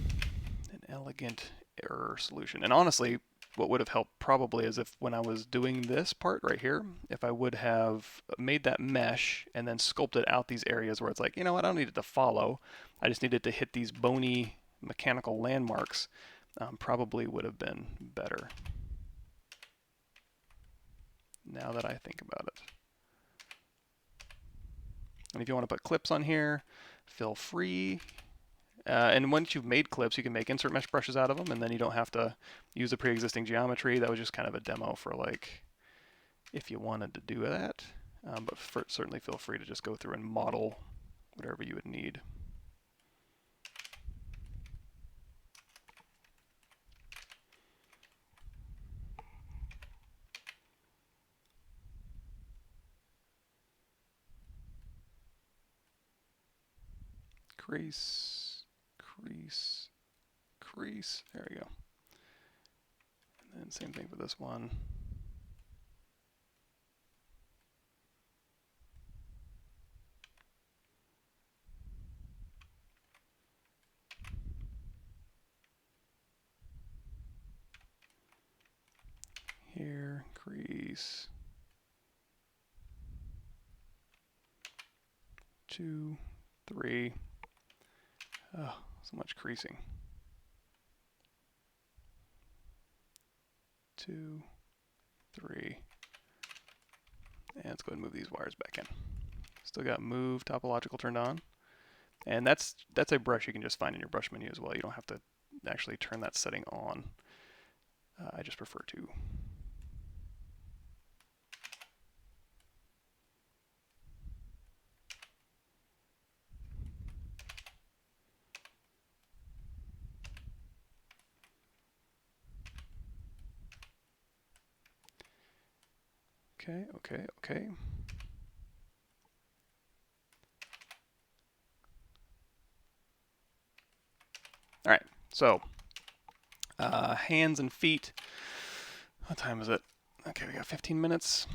elegant error solution. And honestly, what would have helped probably is if when I was doing this part right here, if I would have made that mesh and then sculpted out these areas where it's like, you know what, I don't need it to follow. I just needed to hit these bony mechanical landmarks, probably would have been better. Now that I think about it. And if you want to put clips on here, feel free. And once you've made clips, you can make insert mesh brushes out of them, and then you don't have to use the pre-existing geometry. That was just kind of a demo for like if you wanted to do that. But certainly feel free to just go through and model whatever you would need. Crease, crease, crease. There we go. And then same thing for this one. Here, crease. 2, 3. Oh, so much creasing. 2, 3. And let's go ahead and move these wires back in. Still got move topological turned on. And that's a brush you can just find in your brush menu as well. You don't have to actually turn that setting on. I just prefer to. Okay, okay, okay. All right, so hands and feet. What time is it? Okay, we got 15 minutes.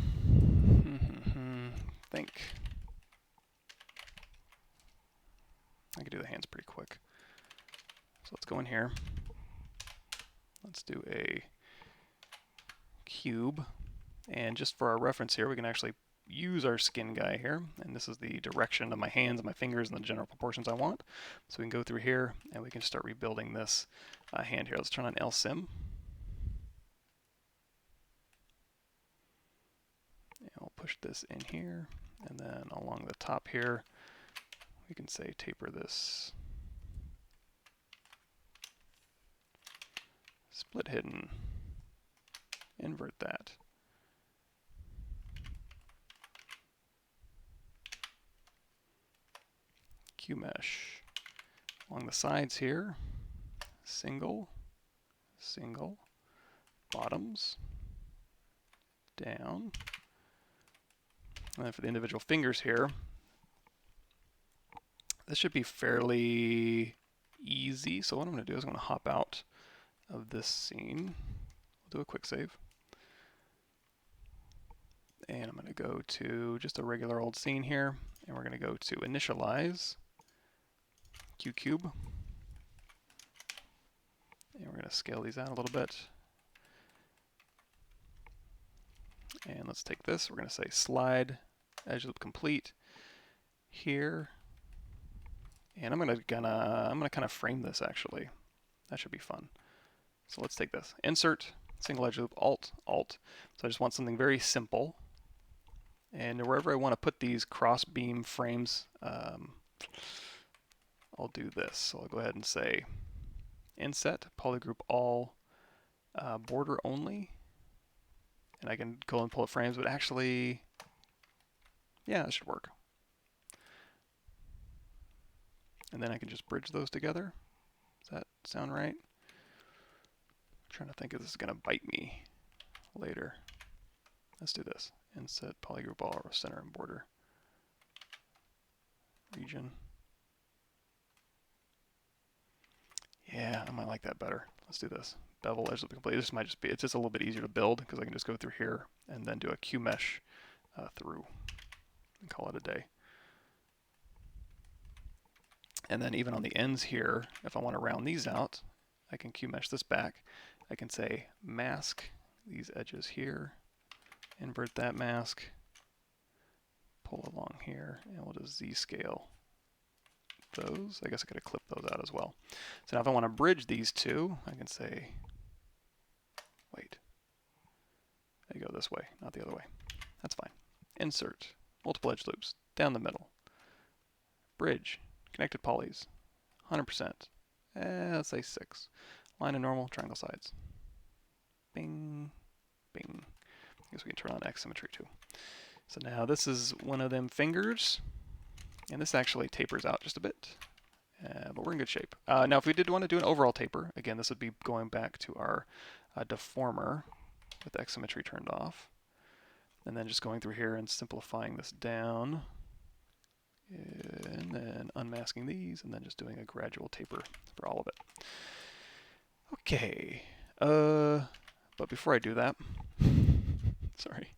Think. I can do the hands pretty quick. So let's go in here. Let's do a cube. And just for our reference here, we can actually use our skin guy here. And this is the direction of my hands and my fingers and the general proportions I want. So we can go through here and we can start rebuilding this hand here. Let's turn on LSim. And we'll push this in here. And then along the top here, we can say taper this. Split hidden. Invert that. Q mesh. Along the sides here, single, single, bottoms, down. And then for the individual fingers here, this should be fairly easy. So what I'm going to do is I'm going to hop out of this scene. We'll do a quick save. And I'm going to go to just a regular old scene here. And we're going to go to initialize, Q cube. And we're going to scale these out a little bit. And let's take this. We're going to say slide edge loop complete here. And I'm gonna kind of frame this actually. That should be fun. So let's take this. Insert, single edge loop, Alt, Alt. So I just want something very simple. And wherever I want to put these cross beam frames, I'll do this. So I'll go ahead and say inset, polygroup all, border only. And I can go and pull up frames, but actually, yeah, that should work. And then I can just bridge those together. Does that sound right? I'm trying to think if this is going to bite me later. Let's do this. Inset, polygroup all, center and border. Region. Yeah, I might like that better. Let's do this. Bevel edge loop complete. This might just be, it's just a little bit easier to build because I can just go through here and then do a Q mesh through and call it a day. And then even on the ends here, if I want to round these out, I can Q mesh this back. I can say mask these edges here, invert that mask, pull along here, and we'll just Z scale those. I guess I could have clipped those out as well. So now if I want to bridge these two, I can say, wait, they go this way, not the other way. That's fine. Insert, multiple edge loops, down the middle, bridge, connected polys, 100%. Let's say 6. Line of normal, triangle sides. Bing, bing. I guess we can turn on X symmetry too. So now this is one of them fingers, and this actually tapers out just a bit, but we're in good shape. Now if we did want to do an overall taper, again this would be going back to our deformer with X symmetry turned off, and then just going through here and simplifying this down, and then unmasking these, and then just doing a gradual taper for all of it. Okay, but before I do that, sorry,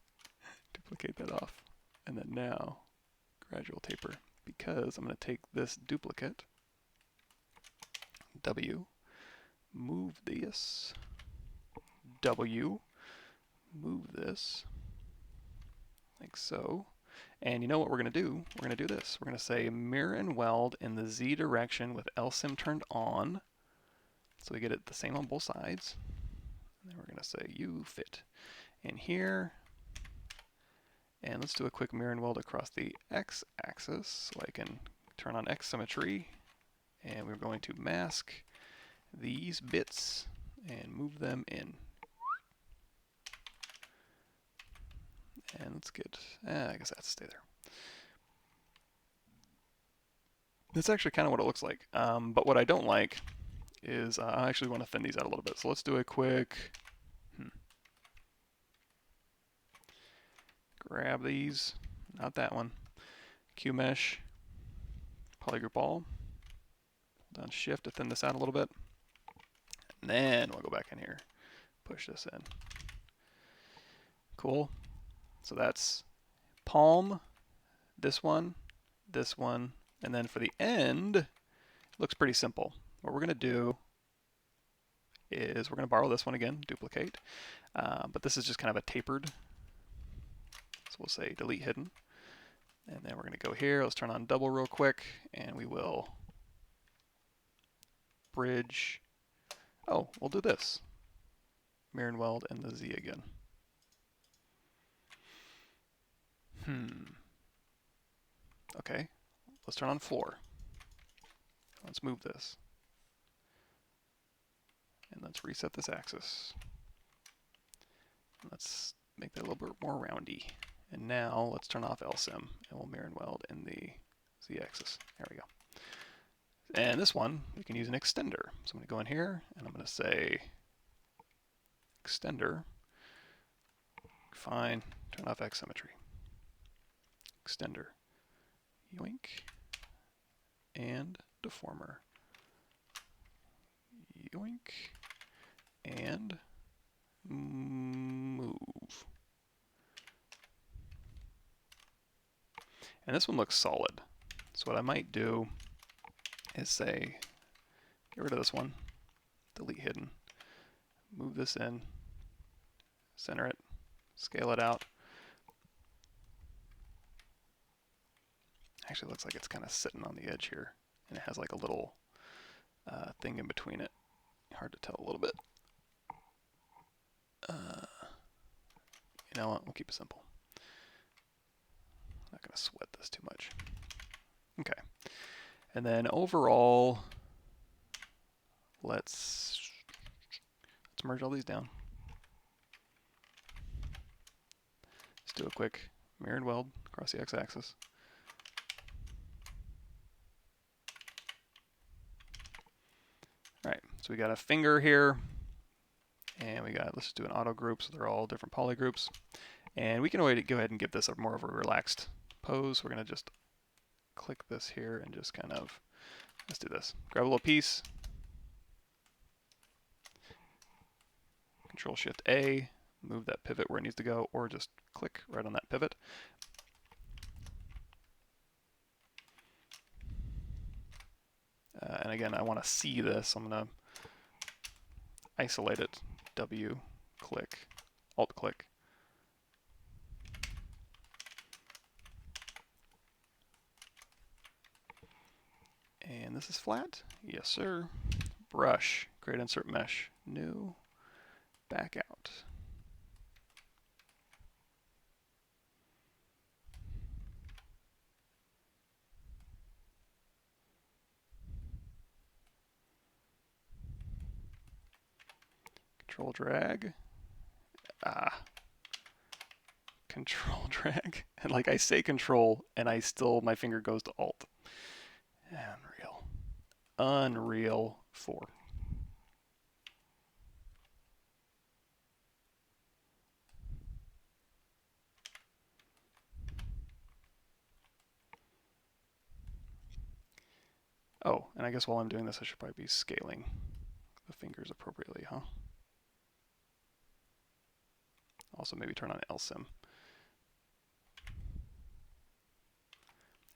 duplicate that off, and then now gradual taper, because I'm going to take this duplicate, W, move this, W, move this, like so. And you know what we're going to do? We're going to do this. We're going to say mirror and weld in the Z direction with LSim turned on. So we get it the same on both sides. And then we're going to say you fit in here. And let's do a quick mirror and weld across the X axis so I can turn on X symmetry. And we're going to mask these bits and move them in. And let's get, I guess that has to stay there. That's actually kind of what it looks like. But what I don't like is I actually want to thin these out a little bit. So let's do a quick, grab these, not that one, Q mesh, polygroup all, hold down shift to thin this out a little bit, and then we'll go back in here, push this in. Cool. So that's palm, this one, and then for the end, it looks pretty simple. What we're going to do is we're going to borrow this one again, duplicate, but this is just kind of a tapered. So we'll say delete hidden, and then we're going to go here. Let's turn on double real quick, and we will bridge. Oh, we'll do this. Mirror and weld and the Z again. Okay, let's turn on floor. Let's move this. And let's reset this axis. Let's make that a little bit more roundy. And now let's turn off LSIM, and we'll mirror and weld in the Z-axis. There we go. And this one, we can use an extender. So I'm going to go in here, and I'm going to say extender. Fine. Turn off X symmetry. Extender. Yoink. And deformer. Yoink. And move. And this one looks solid. So what I might do is say, get rid of this one, delete hidden, move this in, center it, scale it out. Actually, it looks like it's kind of sitting on the edge here, and it has like a little thing in between it. Hard to tell a little bit. You know what? We'll keep it simple. Not going to sweat this too much. Okay. And then overall, let's merge all these down. Let's do a quick mirror and weld across the x-axis. All right, so we got a finger here, and we got, let's do an auto group, so they're all different polygroups. And we can go ahead and give this more of a relaxed pose. We're going to just click this here and just kind of, let's do this. Grab a little piece, Control Shift A, move that pivot where it needs to go, or just click right on that pivot. And again, I want to see this. I'm going to isolate it, W, click, Alt click. And this is flat? Yes, sir. Brush, create insert mesh, new, back out. Control drag. Control drag. And like I say control, and my finger goes to Alt. Unreal. Unreal 4. Oh, and I guess while I'm doing this, I should probably be scaling the fingers appropriately, huh? Also, maybe turn on LSIM.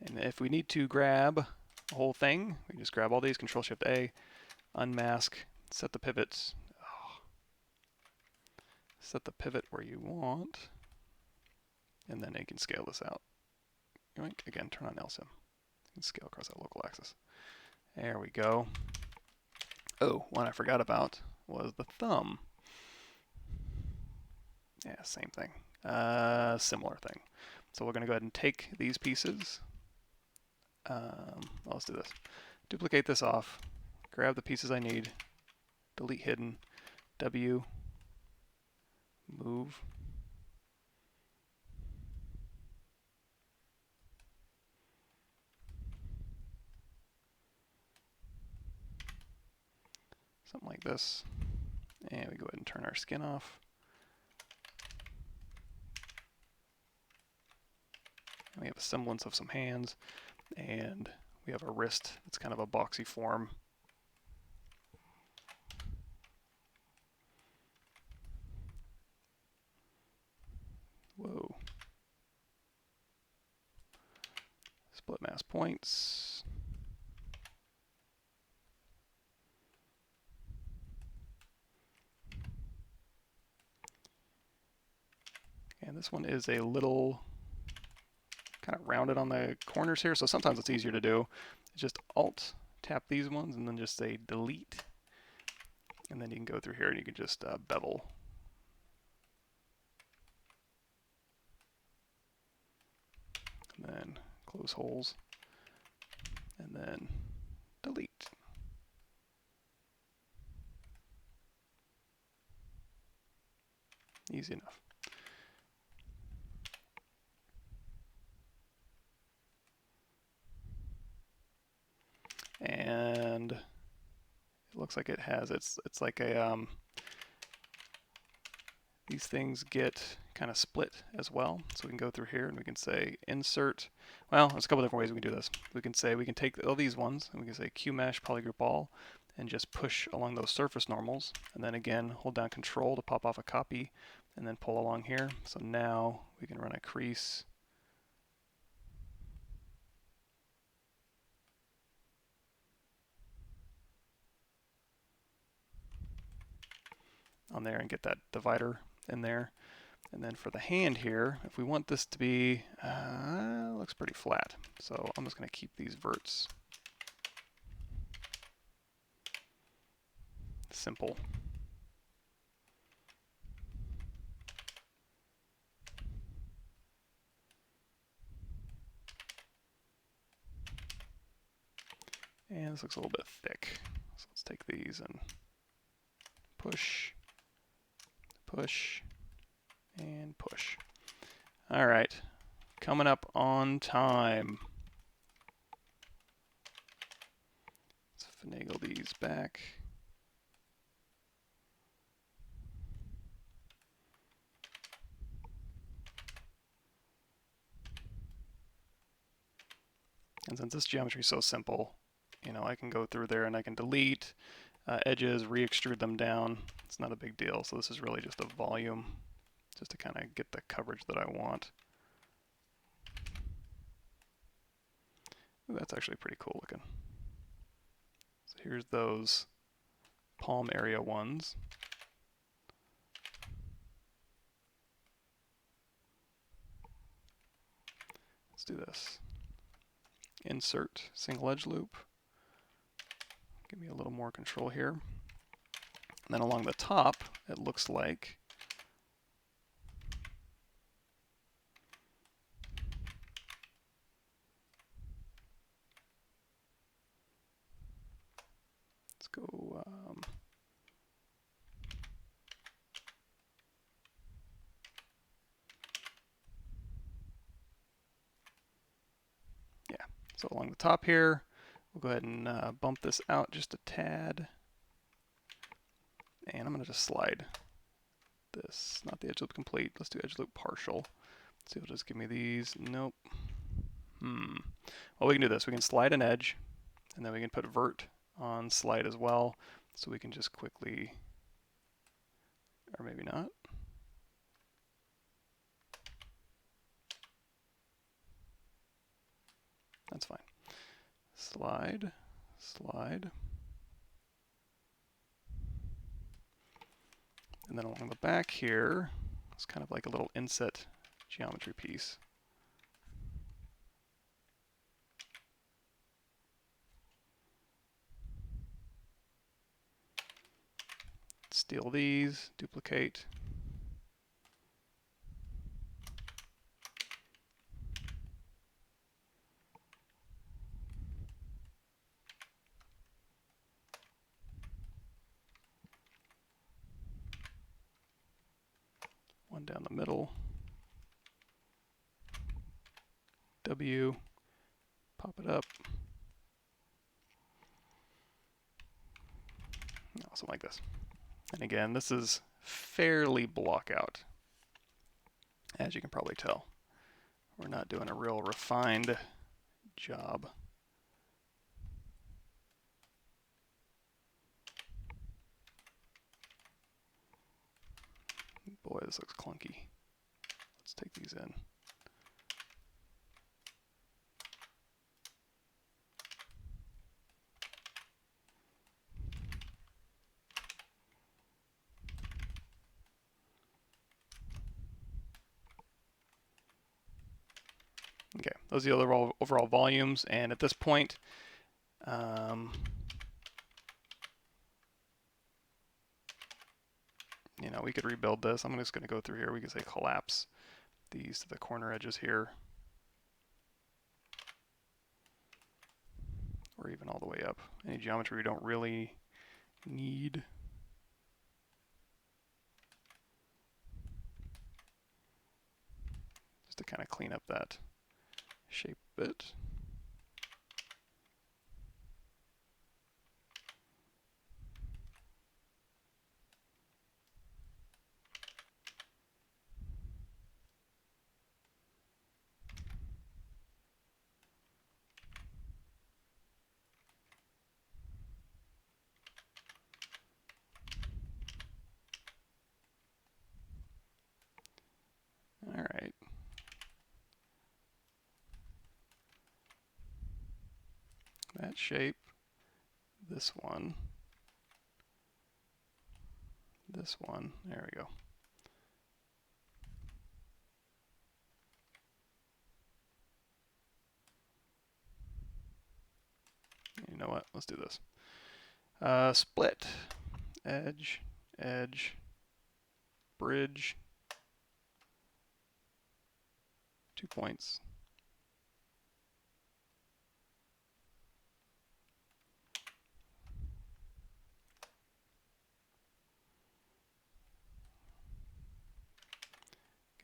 And if we need to grab the whole thing, we just grab all these, Control Shift A, unmask, set the pivots. Oh. Set the pivot where you want, and then you can scale this out. Again, turn on LSIM. You can scale across that local axis. There we go. Oh, one I forgot about was the thumb. Yeah, same thing. Similar thing. So we're going to go ahead and take these pieces. Well, let's do this. Duplicate this off. Grab the pieces I need. Delete hidden. W. Move. Something like this. And we go ahead and turn our skin off. have a semblance of some hands, and we have a wrist. It's kind of a boxy form. Whoa. Split mass points. And this one is a little kind of rounded on the corners here, so sometimes it's easier to do. Just Alt, tap these ones, and then just say delete. And then you can go through here and you can just bevel. And then close holes. And then delete. Easy enough. And it looks like it has, it's like a, these things get kind of split as well. So we can go through here and we can say insert. Well, there's a couple different ways we can do this. We can say, we can take all these ones and we can say QMesh polygroup all and just push along those surface normals. And then again, hold down Control to pop off a copy and then pull along here. So now we can run a crease. On there and get that divider in there. And then for the hand here, if we want this to be, looks pretty flat. So I'm just going to keep these verts simple. And this looks a little bit thick. So let's take these and push, push, and push. All right, coming up on time. Let's finagle these back. And since this geometry is so simple, you know, I can go through there and I can delete edges, re-extrude them down. It's not a big deal. So this is really just a volume, just to kind of get the coverage that I want. Ooh, that's actually pretty cool looking. So here's those palm area ones. Let's do this. Insert single edge loop. Give me a little more control here. And then along the top, it looks like let's go yeah, so along the top here, we'll go ahead and bump this out just a tad. And I'm going to just slide this, not the edge loop complete. Let's do edge loop partial. So it'll just give me these. Nope. Well, we can do this. We can slide an edge, and then we can put vert on slide as well. So we can just quickly, or maybe not. That's fine. Slide, slide. And then along the back here, it's kind of like a little inset geometry piece. Steal these, duplicate. One down the middle. W, pop it up. Something like this. And again, this is fairly block out, as you can probably tell. we're not doing a real refined job. Boy, this looks clunky. Let's take these in. Okay, those are the overall volumes, and at this point, you know, we could rebuild this. I'm just going to go through here. We can say collapse these to the corner edges here, or even all the way up. Any geometry we don't really need. Just to kind of clean up that shape bit. All right. That shape, this one, there we go. You know what, let's do this. Split, edge, edge, bridge, 2 points.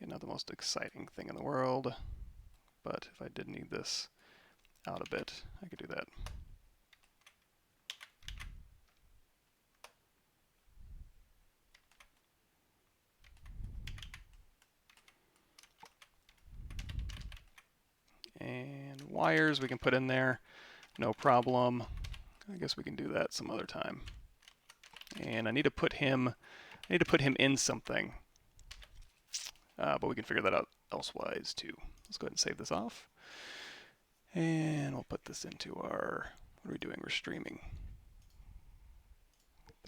Okay, not the most exciting thing in the world, but if I did need this out a bit, I could do that. And wires we can put in there, no problem. I guess we can do that some other time. And I need to put him in something. But we can figure that out elsewise too. Let's go ahead and save this off. And we'll put this into our, what are we doing? We're streaming.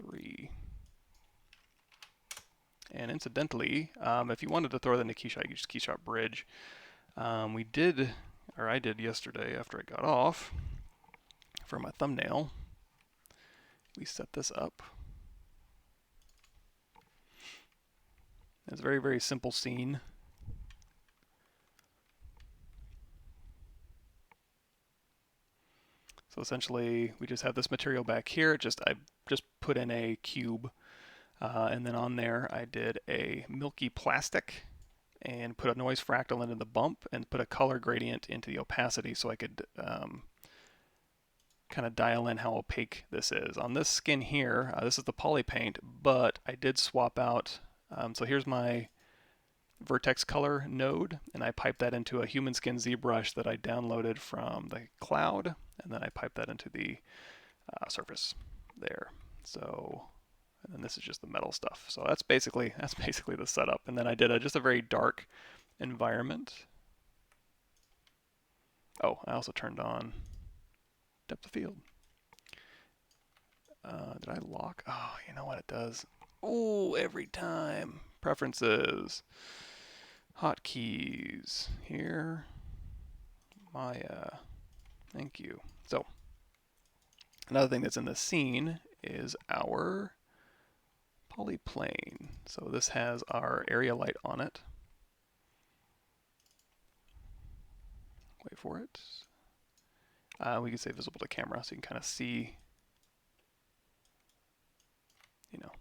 3. And incidentally, if you wanted to throw that into keyshot, you could just keyshot bridge. I did yesterday after I got off for my thumbnail. We set this up. It's a very, very simple scene. So essentially, we just have this material back here. I just put in a cube, and then on there I did a milky plastic and put a noise fractal into the bump and put a color gradient into the opacity so I could kind of dial in how opaque this is. On this skin here, this is the poly paint, but I did swap out. So here's my vertex color node, and I piped that into a human skin ZBrush that I downloaded from the cloud, and then I piped that into the surface there. So, and then this is just the metal stuff. So that's basically the setup. And then I did just a very dark environment. Oh, I also turned on depth of field. Did I lock? Oh, you know what it does? Oh, every time. Preferences. Hotkeys. Here. Maya. Thank you. So, another thing that's in the scene is our polyplane. So this has our area light on it. Wait for it. We can say visible to camera so you can kind of see, you know,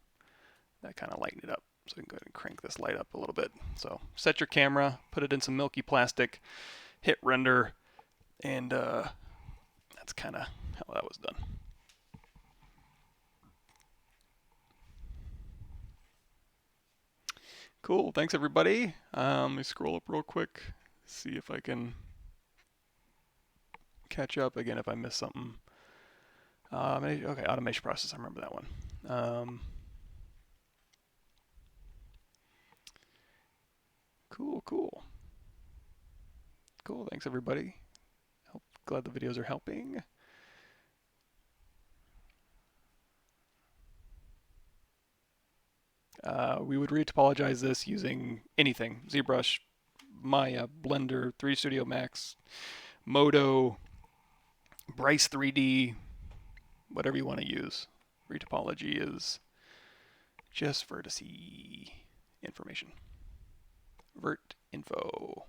that kind of lighten it up. So we can go ahead and crank this light up a little bit. So set your camera, put it in some milky plastic, hit render, and that's kind of how that was done. Cool, thanks everybody. Let me scroll up real quick, see if I can catch up again if I miss something. Okay, automation process, I remember that one. Cool, cool. Cool, thanks everybody. Glad the videos are helping. We would retopologize this using anything. ZBrush, Maya, Blender, 3D Studio Max, Modo, Bryce 3D, whatever you want to use. Retopology is just vertice information. Vert info.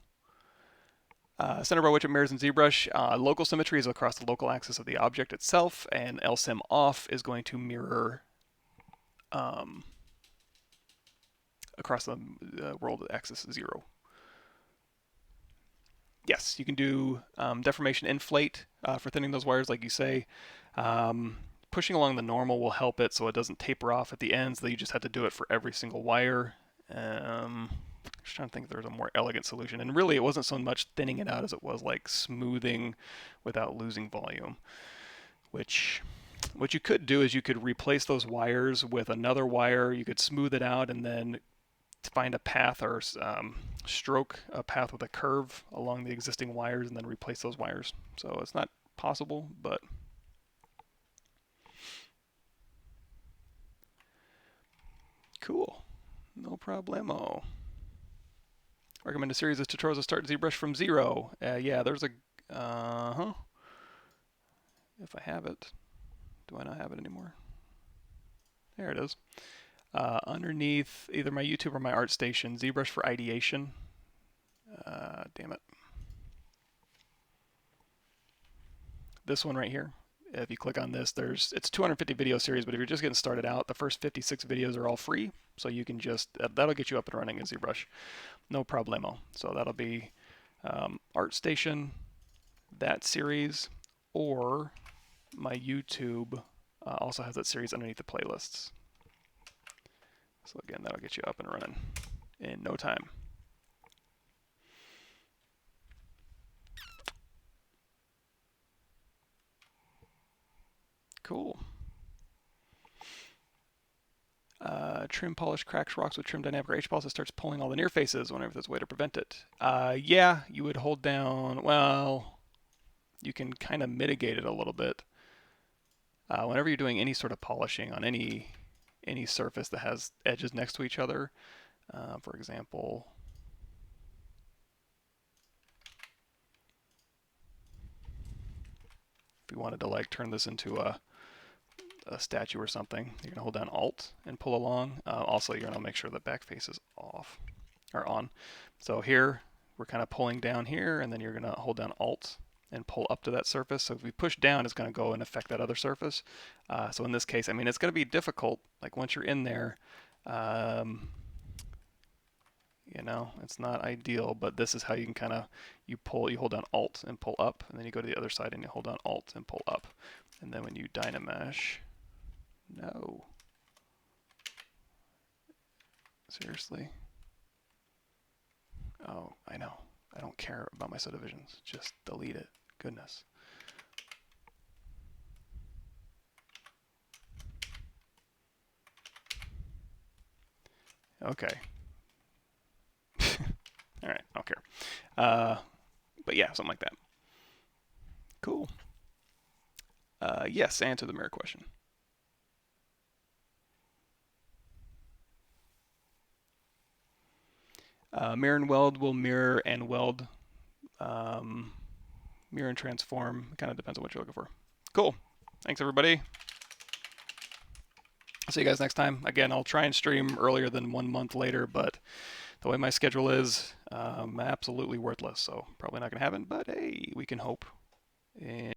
Center bar widget mirrors in ZBrush. Local symmetry is across the local axis of the object itself, and LSIM off is going to mirror across the world axis 0. Yes, you can do deformation inflate for thinning those wires, like you say. Pushing along the normal will help it so it doesn't taper off at the ends, though you just have to do it for every single wire. Just trying to think if there's a more elegant solution. And really, it wasn't so much thinning it out as it was like smoothing without losing volume. Which, what you could do is you could replace those wires with another wire. You could smooth it out and then find a path or stroke a path with a curve along the existing wires and then replace those wires. So it's not possible, but cool. No problemo. Recommend a series of tutorials to start ZBrush from 0. Yeah, there's a... If I have it. Do I not have it anymore? There it is. Underneath either my YouTube or my ArtStation, ZBrush for ideation. Damn it. This one right here. If you click on this, it's a 250 video series, but if you're just getting started out, the first 56 videos are all free, so you can just, that'll get you up and running in ZBrush. No problemo. So that'll be ArtStation, that series, or my YouTube also has that series underneath the playlists. So again, that'll get you up and running in no time. Cool. Trim polish cracks rocks with trim dynamic or H-pulse. It starts pulling all the near faces whenever there's a way to prevent it. Yeah, you would hold down, well, you can kind of mitigate it a little bit. Whenever you're doing any sort of polishing on any surface that has edges next to each other, for example, if you wanted to like turn this into a statue or something, you're going to hold down Alt and pull along. Also, you're going to make sure the back face is off or on. So here, we're kind of pulling down here, and then you're going to hold down Alt and pull up to that surface. So if we push down, it's going to go and affect that other surface. So in this case, I mean, it's going to be difficult. Like once you're in there, you know, it's not ideal, but this is how you can kind of, you hold down Alt and pull up, and then you go to the other side and you hold down Alt and pull up. And then when you Dynamesh, no. Seriously? Oh, I know. I don't care about my subdivisions. Just delete it. Goodness. Okay. All right, I don't care. But yeah, something like that. Cool. Yes, answer the mirror question. Mirror and weld will mirror and weld. Mirror and transform. It kind of depends on what you're looking for. Cool. Thanks, everybody. I'll see you guys next time. Again, I'll try and stream earlier than 1 month later, but the way my schedule is, absolutely worthless. So probably not going to happen, but hey, we can hope. And